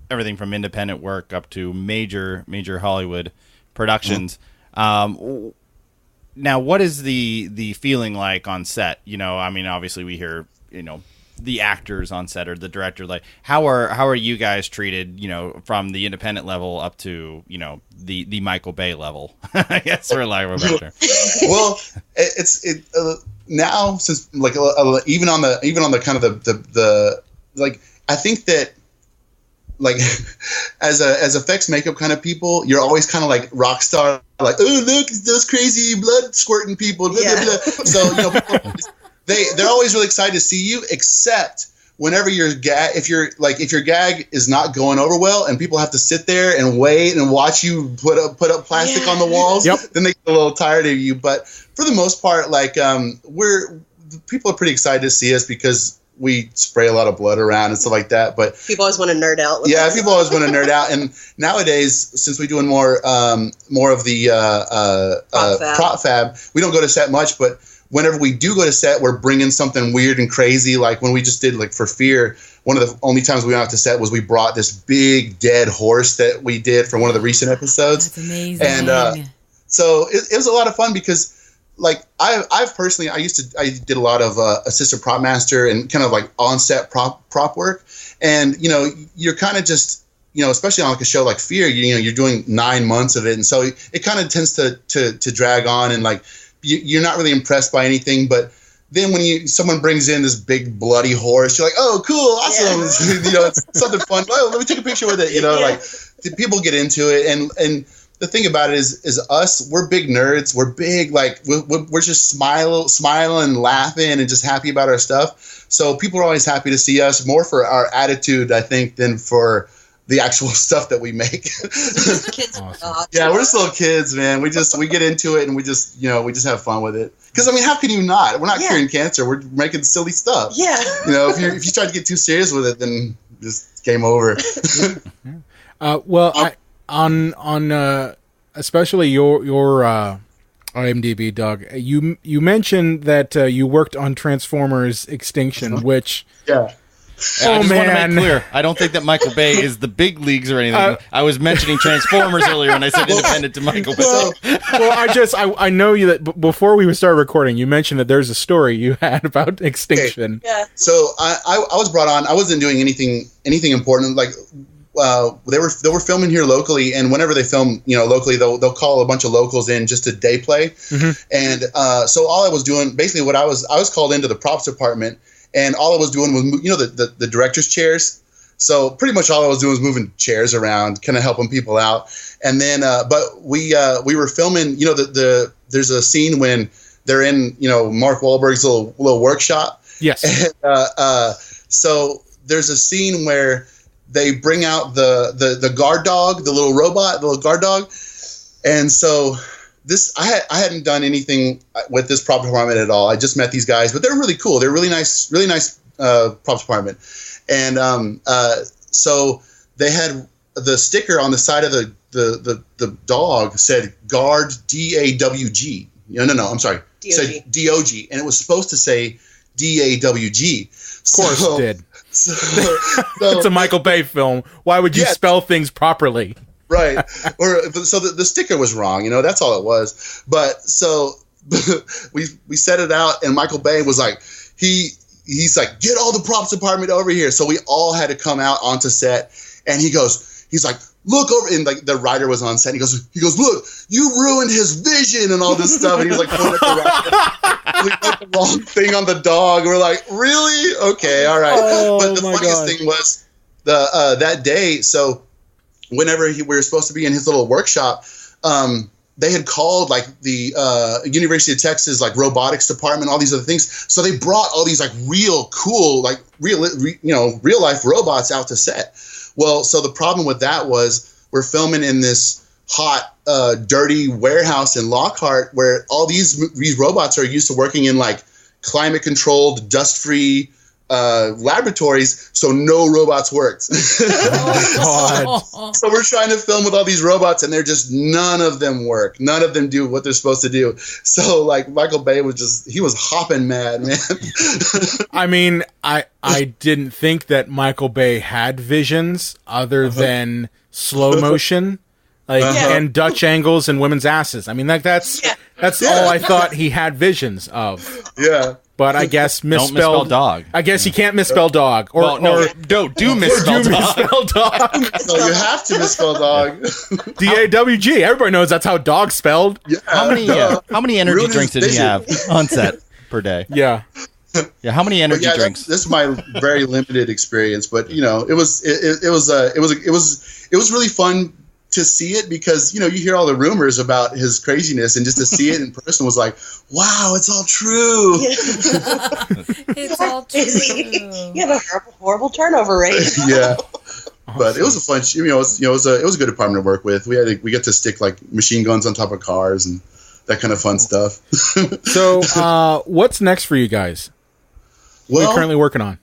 everything from independent work up to major Hollywood productions. Now, what is the feeling like on set? I mean, obviously we hear the actors on set or the director. Like, how are you guys treated? From the independent level up to the Michael Bay level. I guess, for lack of a better term. Well, it's now, since like even on the kind of the like, I think that, like, as effects makeup kind of people, you're always kind of like rock star, like, oh look, those crazy blood squirting people. Blah, blah, blah. So people, they're always really excited to see you, except whenever your gag, if your gag is not going over well, and people have to sit there and wait and watch you put up plastic on the walls, then they get a little tired of you. But for the most part, like people are pretty excited to see us because we spray a lot of blood around and stuff like that, but people always want to nerd out. People always want to nerd out, and nowadays, since we're doing more of the prop fab, we don't go to set much. But whenever we do go to set, we're bringing something weird and crazy. Like when we just did for Fear, one of the only times we went out to set was we brought this big dead horse that we did for one of the recent episodes. That's amazing. And so it was a lot of fun because, like, I've personally, I did a lot of assistant prop master and kind of like on-set prop work. And, you're kind of just, especially on like a show like Fear, you're doing 9 months of it. And so it kind of tends to drag on, and like, you're not really impressed by anything. But then when someone brings in this big bloody horse, you're like, oh, cool, awesome. Yeah. It's something fun. Oh, let me take a picture with it. Like, people get into it. And the thing about it is us, we're big nerds. We're big, like, we're just smiling and laughing and just happy about our stuff. So people are always happy to see us, more for our attitude, I think, than for the actual stuff that we make. Kids. Awesome. Yeah, we're still kids, man. We get into it and we just have fun with it. Because, I mean, how can you not? We're not curing cancer. We're making silly stuff. Yeah. If you try to get too serious with it, then just game over. On especially your IMDb, Doug, you mentioned that you worked on Transformers Extinction, which I just want to make clear, I don't think that Michael Bay is the big leagues or anything. I was mentioning Transformers earlier, and I said independent to Michael Bay. I know you that before we started recording, you mentioned that there's a story you had about Extinction. Okay. Yeah. So I was brought on. I wasn't doing anything important. Like, they were filming here locally, and whenever they film, locally, they'll call a bunch of locals in just to day play. And so all I was doing, basically, I was called into the props department, and all I was doing was, the director's chairs. So pretty much all I was doing was moving chairs around, kind of helping people out. And then, but we were filming. You know, there's a scene when they're in, you know, Mark Wahlberg's little workshop. Yes. And, so there's a scene where they bring out the guard dog, the little robot, the little guard dog. And so I hadn't done anything with this prop department at all. I just met these guys, but they're really cool. They're really nice props department. And so they had the sticker on the side of the dog said guard DAWG. No, I'm sorry. DOG. Said DOG, and it was supposed to say DAWG. Of course it did. So It's a Michael Bay film. Why would you spell things properly? Right. So the sticker was wrong, you know, that's all it was. But so we set it out, and Michael Bay was like, he's like, get all the props department over here. So we all had to come out onto set, and he's like, look over, and like the writer was on set. And he goes, look, you ruined his vision and all this stuff. And he's like, pointing at the writer. We put the wrong thing on the dog. We're like, really? Okay, all right. But the funniest thing was that day. So whenever we were supposed to be in his little workshop, they had called like the University of Texas like robotics department, all these other things. So they brought all these like real cool, like real life robots out to set. Well, so the problem with that was we're filming in this hot, dirty warehouse in Lockhart where all these robots are used to working in like climate controlled, dust free laboratories, so no robots worked. Oh, God. So we're trying to film with all these robots, and they're just, none of them work. None of them do what they're supposed to do. So like Michael Bay he was hopping mad, man. I mean, I didn't think that Michael Bay had visions other than slow motion, like and Dutch angles and women's asses. I mean, like that's all I thought he had visions of. Yeah. But I guess Don't misspell dog. I guess you can't misspell dog. Or do misspell dog. So you have to misspell dog. DAWG. Everybody knows that's how dog spelled. Yeah, how many energy drinks did he have on set per day? Yeah. Yeah. How many energy drinks? This is my very limited experience, but you know, it was really fun to see it because, you know, you hear all the rumors about his craziness, and just to see it in person was like, wow, it's all true. It's all true. You have a horrible turnover rate. Yeah. But it was a fun, it was a good department to work with. We get to stick like machine guns on top of cars and that kind of fun stuff. So, what's next for you guys? What are you currently working on?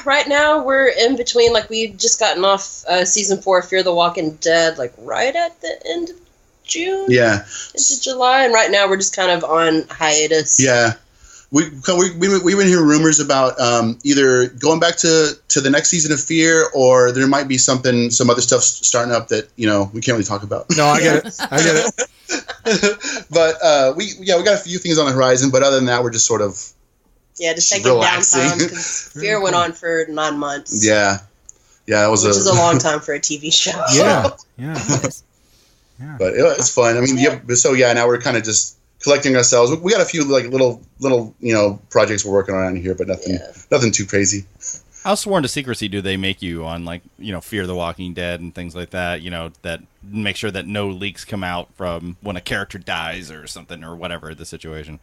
Right now we're in between, like we've just gotten off season 4 of Fear the Walking Dead, like right at the end of June. Yeah. Into July, and right now we're just kind of on hiatus. Yeah. We've been hearing rumors about either going back to the next season of Fear, or there might be some other stuff starting up that, you know, we can't really talk about. No, I get it. But we got a few things on the horizon, but other than that, we're just sort of just taking downtime because Fear went on for 9 months. Yeah, it was which is a long time for a TV show. Yeah. But it's fun. I mean, now we're kind of just collecting ourselves. We got a few like little projects we're working on here, but nothing too crazy. How sworn to secrecy do they make you on, like, you know, Fear the Walking Dead and things like that? You know, that make sure that no leaks come out from when a character dies or something, or whatever the situation.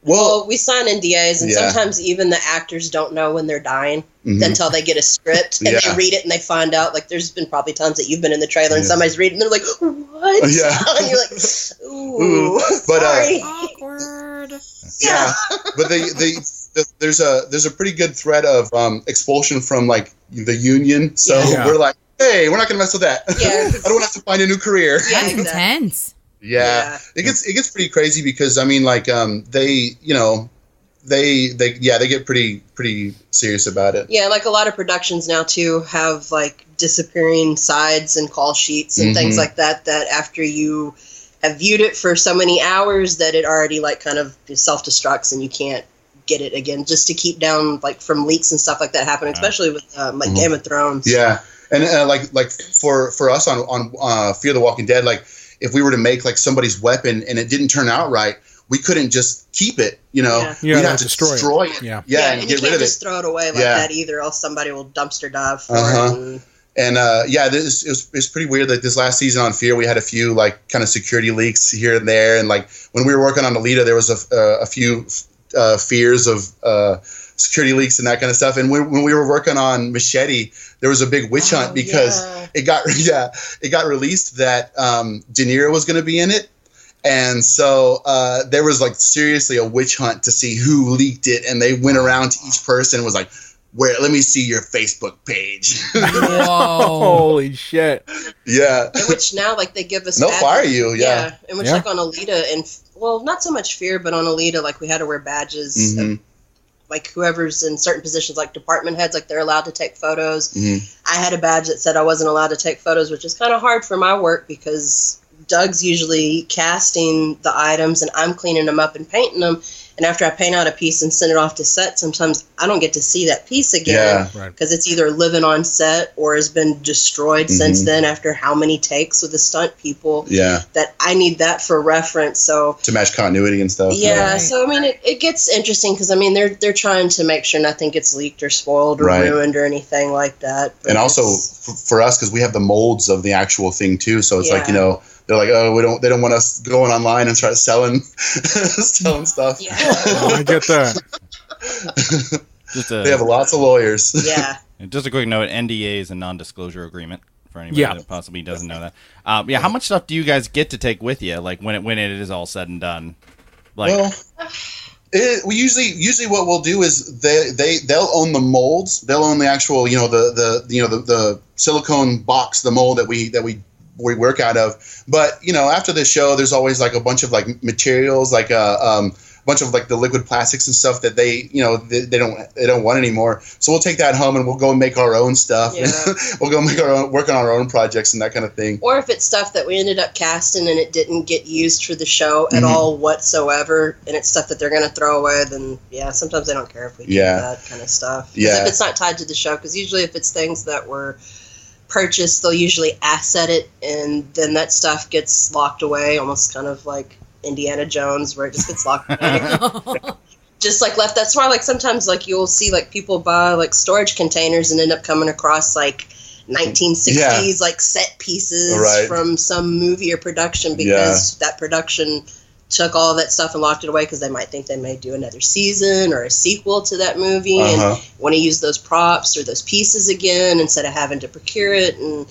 Well, we sign NDAs, and sometimes even the actors don't know when they're dying until they get a script, and they read it, and they find out. Like, there's been probably times that you've been in the trailer, and somebody's reading, and they're like, what? Yeah. And you're like, ooh, but, sorry. Awkward. Yeah. But there's a pretty good threat of expulsion from, like, the union, so we're like, hey, we're not going to mess with that. Yeah. I don't want to have to find a new career. Yeah, that's intense. Yeah. It gets pretty crazy because, I mean, like, they get pretty serious about it. Yeah, like a lot of productions now too have like disappearing sides and call sheets and things like that after you have viewed it for so many hours that it already like kind of self-destructs and you can't get it again, just to keep down like from leaks and stuff like that happening, especially with like Game of Thrones. Yeah. And like for us on Fear the Walking Dead, like, if we were to make like somebody's weapon and it didn't turn out right, we couldn't just keep it, you know. Yeah. We'd have to destroy it. Yeah. And you get rid can't of just it. throw it away like that either, else somebody will dumpster dive for it. And it was pretty weird. Like this last season on Fear, we had a few like kind of security leaks here and there, and like when we were working on Alita, there was a few fears of security leaks and that kind of stuff. And when we were working on Machete, there was a big witch hunt because it got released that De Niro was going to be in it. And so there was like seriously a witch hunt to see who leaked it, and they went around to each person and was like, let me see your Facebook page. Whoa. Holy shit. Yeah. In which now, like, they give us they'll badges. fire you, yeah. In which, like, on Alita, and, well, not so much Fear, but on Alita, like, we had to wear badges. Like, whoever's in certain positions, like department heads, like, they're allowed to take photos. I had a badge that said I wasn't allowed to take photos, which is kind of hard for my work because Doug's usually casting the items and I'm cleaning them up and painting them. And after I paint out a piece and send it off to set, sometimes I don't get to see that piece again because it's either living on set or has been destroyed since then after how many takes with the stunt people. That I need that for reference. So to match continuity and stuff. So I mean, it gets interesting because I mean they're trying to make sure nothing gets leaked or spoiled or ruined or anything like that. But and also for us, because we have the molds of the actual thing too, so it's like, you know, they're like, oh, they don't want us going online and start selling stuff. I get that. They have lots of lawyers. Just a quick note: NDA is a non-disclosure agreement for anybody that possibly doesn't know that. How much stuff do you guys get to take with you? Like when it is all said and done. Like, we usually what we'll do is they'll own the molds. They'll own the actual, you know, the silicone box, the mold that we work out of. But, you know, after the show, there's always like a bunch of like materials, like a bunch of like the liquid plastics and stuff that they don't want anymore. So we'll take that home and we'll go and make our own stuff. We'll go work on our own projects and that kind of thing. Or if it's stuff that we ended up casting and it didn't get used for the show at all whatsoever, and it's stuff that they're going to throw away, then sometimes they don't care if we do that kind of stuff. If it's not tied to the show, because usually if it's things that were purchased, they'll usually asset it, and then that stuff gets locked away, almost kind of like Indiana Jones, where it just gets locked away. Just like left. That's why, like, sometimes like you'll see like people buy like storage containers and end up coming across like 1960s like set pieces from some movie or production because that production took all of that stuff and locked it away because they might think they may do another season or a sequel to that movie and want to use those props or those pieces again instead of having to procure it. And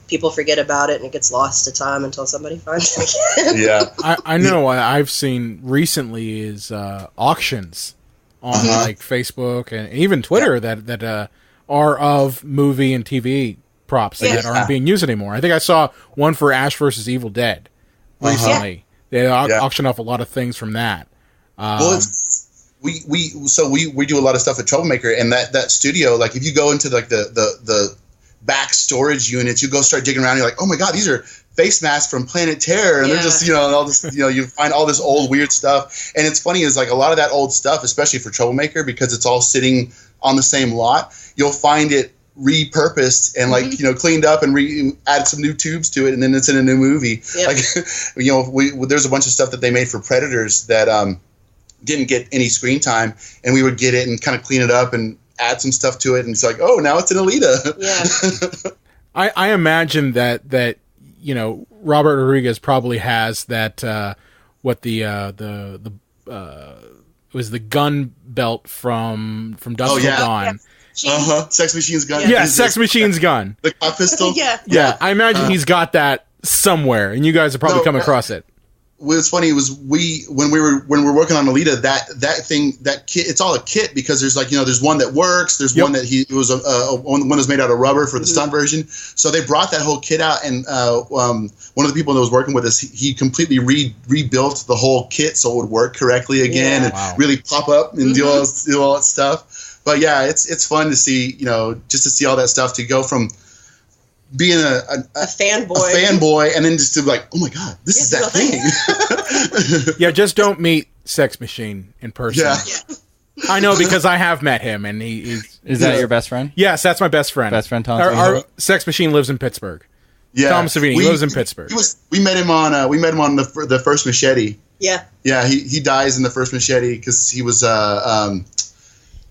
people forget about it and it gets lost to time until somebody finds it again. I know what I've seen recently is auctions on like Facebook and even Twitter that are of movie and TV props that aren't being used anymore. I think I saw one for Ash vs. Evil Dead recently. They auction off a lot of things from that. Well, we do a lot of stuff at Troublemaker, and that studio, like if you go into like the back storage units, you go start digging around, and you're like, oh my god, these are face masks from Planet Terror, and they're just, you know, and all this, you know, you find all this old weird stuff. And it's funny is like a lot of that old stuff, especially for Troublemaker, because it's all sitting on the same lot, you'll find it repurposed and like you know cleaned up and add some new tubes to it, and then it's in a new movie. Like you know, there's a bunch of stuff that they made for Predators that didn't get any screen time, and we would get it and kind of clean it up and add some stuff to it, and it's like, oh, now it's an Alita. I imagine that you know Robert Rodriguez probably has that what it was the gun belt from Dusk Till Dawn. Sex Machine's gun. Yeah, Sex Machine's gun. The cock pistol. Yeah. I imagine he's got that somewhere, and you guys have probably come across it. What's funny was when we're working on Alita, that kit, it's all a kit because there's like, you know, there's one that works, there's one that one that's made out of rubber for the stunt version. So they brought that whole kit out, and one of the people that was working with us, he completely rebuilt the whole kit so it would work correctly again and really pop up and do all that stuff. But yeah, it's fun to see, you know, just to see all that stuff, to go from being a fanboy and then just to be like, oh my god, this is that thing. Yeah, just don't meet Sex Machine in person. I know, because I have met him, and he's is that your best friend? Yes, that's my best friend. Best friend Tom. Our Sex Machine lives in Pittsburgh. Tom Savini lives in Pittsburgh. We met him on the first Machete. Yeah. Yeah, he dies in the first Machete because he was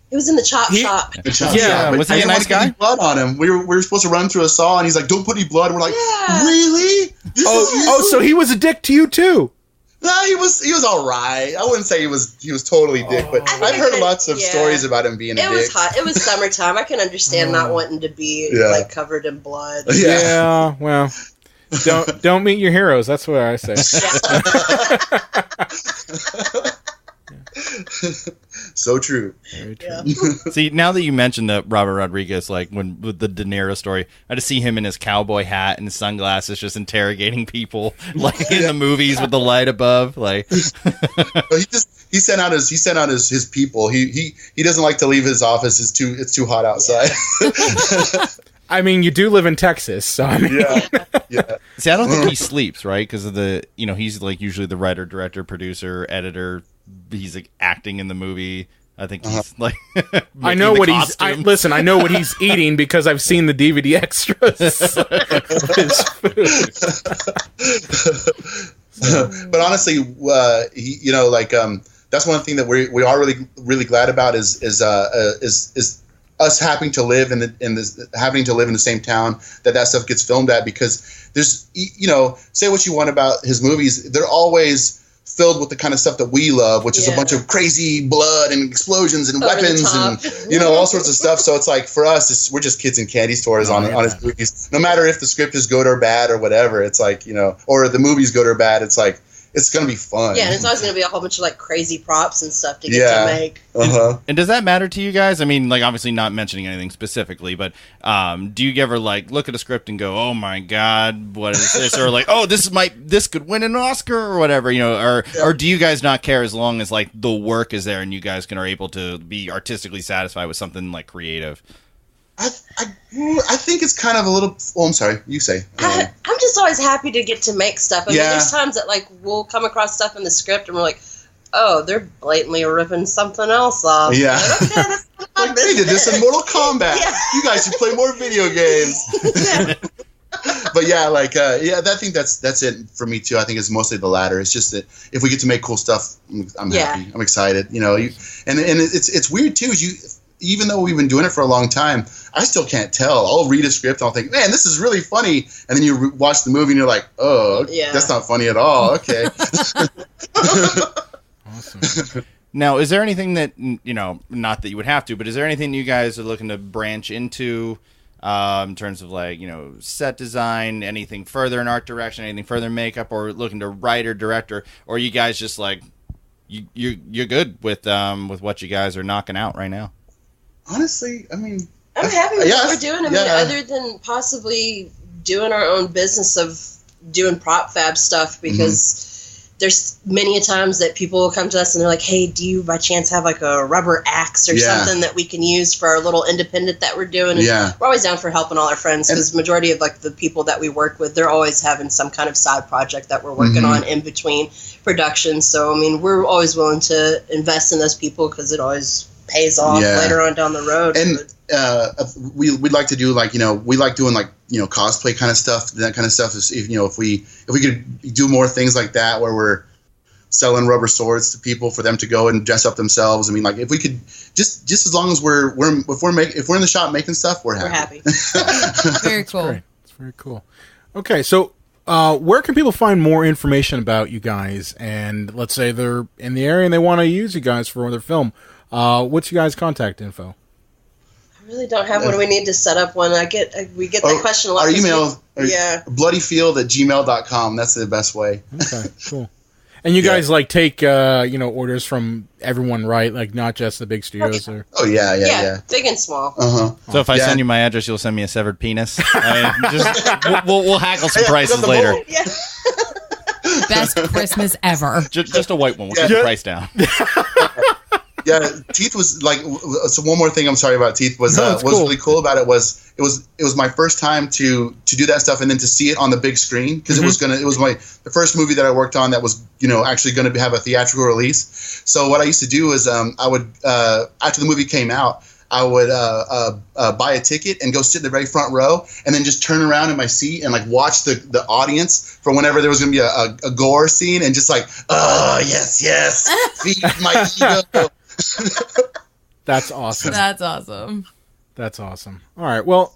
He was in the chop shop. The chop Yeah, shop. was he a nice guy? Blood on him. We were supposed to run through a saw, and he's like, "Don't put any blood." And we're like, "Really? So he was a dick to you too? No, he was all right. I wouldn't say he was totally dick, but I've heard lots of stories about him being a dick. It was hot. It was summertime. I can understand not wanting to be like covered in blood. Yeah, well, don't meet your heroes. That's what I say. So true. Very true. Yeah. See, now that you mentioned the Robert Rodriguez, like with the De Niro story, I just see him in his cowboy hat and sunglasses, just interrogating people, like in the movies with the light above. Like, he sent out his people. He doesn't like to leave his office. It's too hot outside. I mean, you do live in Texas, so I mean, yeah. See, I don't think he sleeps, right? Because of he's like usually the writer, director, producer, editor. He's like acting in the movie. I think he's like. I know what listen, I know what he's eating because I've seen the DVD extras of his food. But honestly, that's one thing that we are really really glad about is us having to live in the same town that stuff gets filmed at, because there's say what you want about his movies, they're always filled with the kind of stuff that we love, which is a bunch of crazy blood and explosions and weapons and all sorts of stuff. So it's like for us, we're just kids in candy stores on his movies. No matter if the script is good or bad or whatever, it's like or the movie's good or bad, it's like it's gonna be fun. Yeah, and it's always gonna be a whole bunch of like crazy props and stuff to get to make. And does that matter to you guys? I mean, like obviously not mentioning anything specifically, but do you ever like look at a script and go, "Oh my God, what is this?" Or like, "Oh, this could win an Oscar" or whatever, or do you guys not care as long as like the work is there and you guys are able to be artistically satisfied with something like creative? I think it's kind of a little. Oh, I'm sorry. You say. I'm just always happy to get to make stuff. I mean, there's times that like we'll come across stuff in the script and we're like, "Oh, they're blatantly ripping something else off." Yeah. Like, okay, that's like they did this in Mortal Kombat. Yeah. You guys should play more video games. But I think that's it for me too. I think it's mostly the latter. It's just that if we get to make cool stuff, I'm happy. I'm excited. And it's weird too. Even though we've been doing it for a long time, I still can't tell. I'll read a script and I'll think, man, this is really funny. And then you watch the movie and you're like, oh, that's not funny at all. Okay. Awesome. Now, is there anything that, not that you would have to, but is there anything you guys are looking to branch into in terms of like, set design, anything further in art direction, anything further in makeup, or looking to write or director, or are you guys just like, you're good with what you guys are knocking out right now? Honestly, I mean, I'm happy with what we're doing. I mean, other than possibly doing our own business of doing prop fab stuff, because there's many a times that people will come to us and they're like, "Hey, do you by chance have like a rubber axe or something that we can use for our little independent that we're doing?" And we're always down for helping all our friends, because majority of like the people that we work with, they're always having some kind of side project that we're working on in between productions. So I mean, we're always willing to invest in those people because it always pays off later on down the road. And we'd like to do we like doing cosplay kind of stuff. That kind of stuff is if we could do more things like that where we're selling rubber swords to people for them to go and dress up themselves. I mean, like if we could just as long as we're in the shop making stuff, we're happy. Very cool. It's very cool. Okay, so where can people find more information about you guys? And let's say they're in the area and they want to use you guys for their film. What's you guys' contact info? I really don't have one. We need to set up one. We get that question a lot. Our email, bloodyfield@gmail.com. That's the best way. Okay, cool. And you guys take orders from everyone, right? Like not just the big studios. Or oh yeah, big and small. So if I send you my address, you'll send me a severed penis. We'll haggle some prices later. Best Christmas ever. Just a white one. We'll keep the price down. Yeah, Teeth was like. So one more thing I'm sorry about Teeth was what's really cool about it was my first time to do that stuff and then to see it on the big screen, because it was the first movie that I worked on that was actually going to have a theatrical release. So what I used to do is I would after the movie came out, I would buy a ticket and go sit in the very front row, and then just turn around in my seat and like watch the audience for whenever there was going to be a gore scene, and just like, oh yes, feed my ego. That's awesome. That's awesome. That's awesome. All right, well,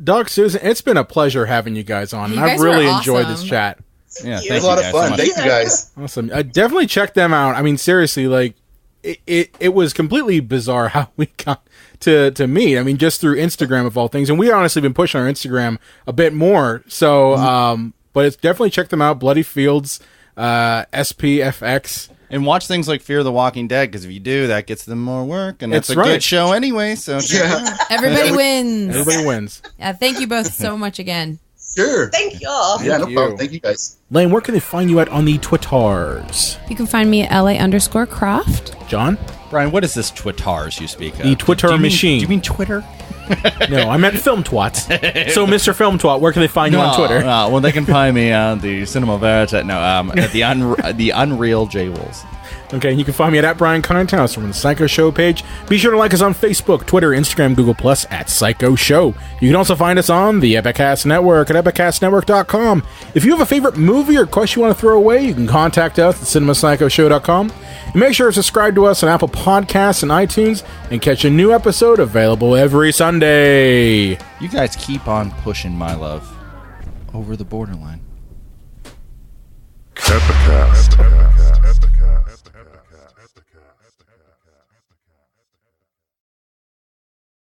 Doug, Susan, it's been a pleasure having you guys on. You I've guys really were enjoyed awesome. this chat. Yeah, It was a lot of fun. Thank you guys. Awesome. Definitely check them out. I mean, seriously, like it was completely bizarre how we got to meet. I mean, just through Instagram of all things, and we honestly been pushing our Instagram a bit more. So, but it's definitely check them out. Bloody Fields, SPFX. And watch things like Fear the Walking Dead, because if you do, that gets them more work, and it's That's a right. good show anyway. So Everybody wins. Everybody wins. Thank you both so much again. Sure. Thank y'all. Yeah, no you. problem. Thank you guys. Lane, where can they find you at on the Twitters? You can find me at LA_Croft. John? Brian, what is this Twittars you speak of? The Twitter Do you mean- machine. Do you mean Twitter? No, I meant Film Twats. So, Mr. Film Twat, where can they find you on Twitter? Well, they can find me on the Cinema Verite. No, at the Unreal J-Wolves. Okay, you can find me at Brian Conthouse from the Psycho Show page. Be sure to like us on Facebook, Twitter, Instagram, Google+, at Psycho Show. You can also find us on the Epicast Network at epiccastnetwork.com. If you have a favorite movie or question you want to throw away, you can contact us at cinemapsychoshow.com. And make sure to subscribe to us on Apple Podcasts and iTunes and catch a new episode available every Sunday. You guys keep on pushing my love over the borderline. Epicast.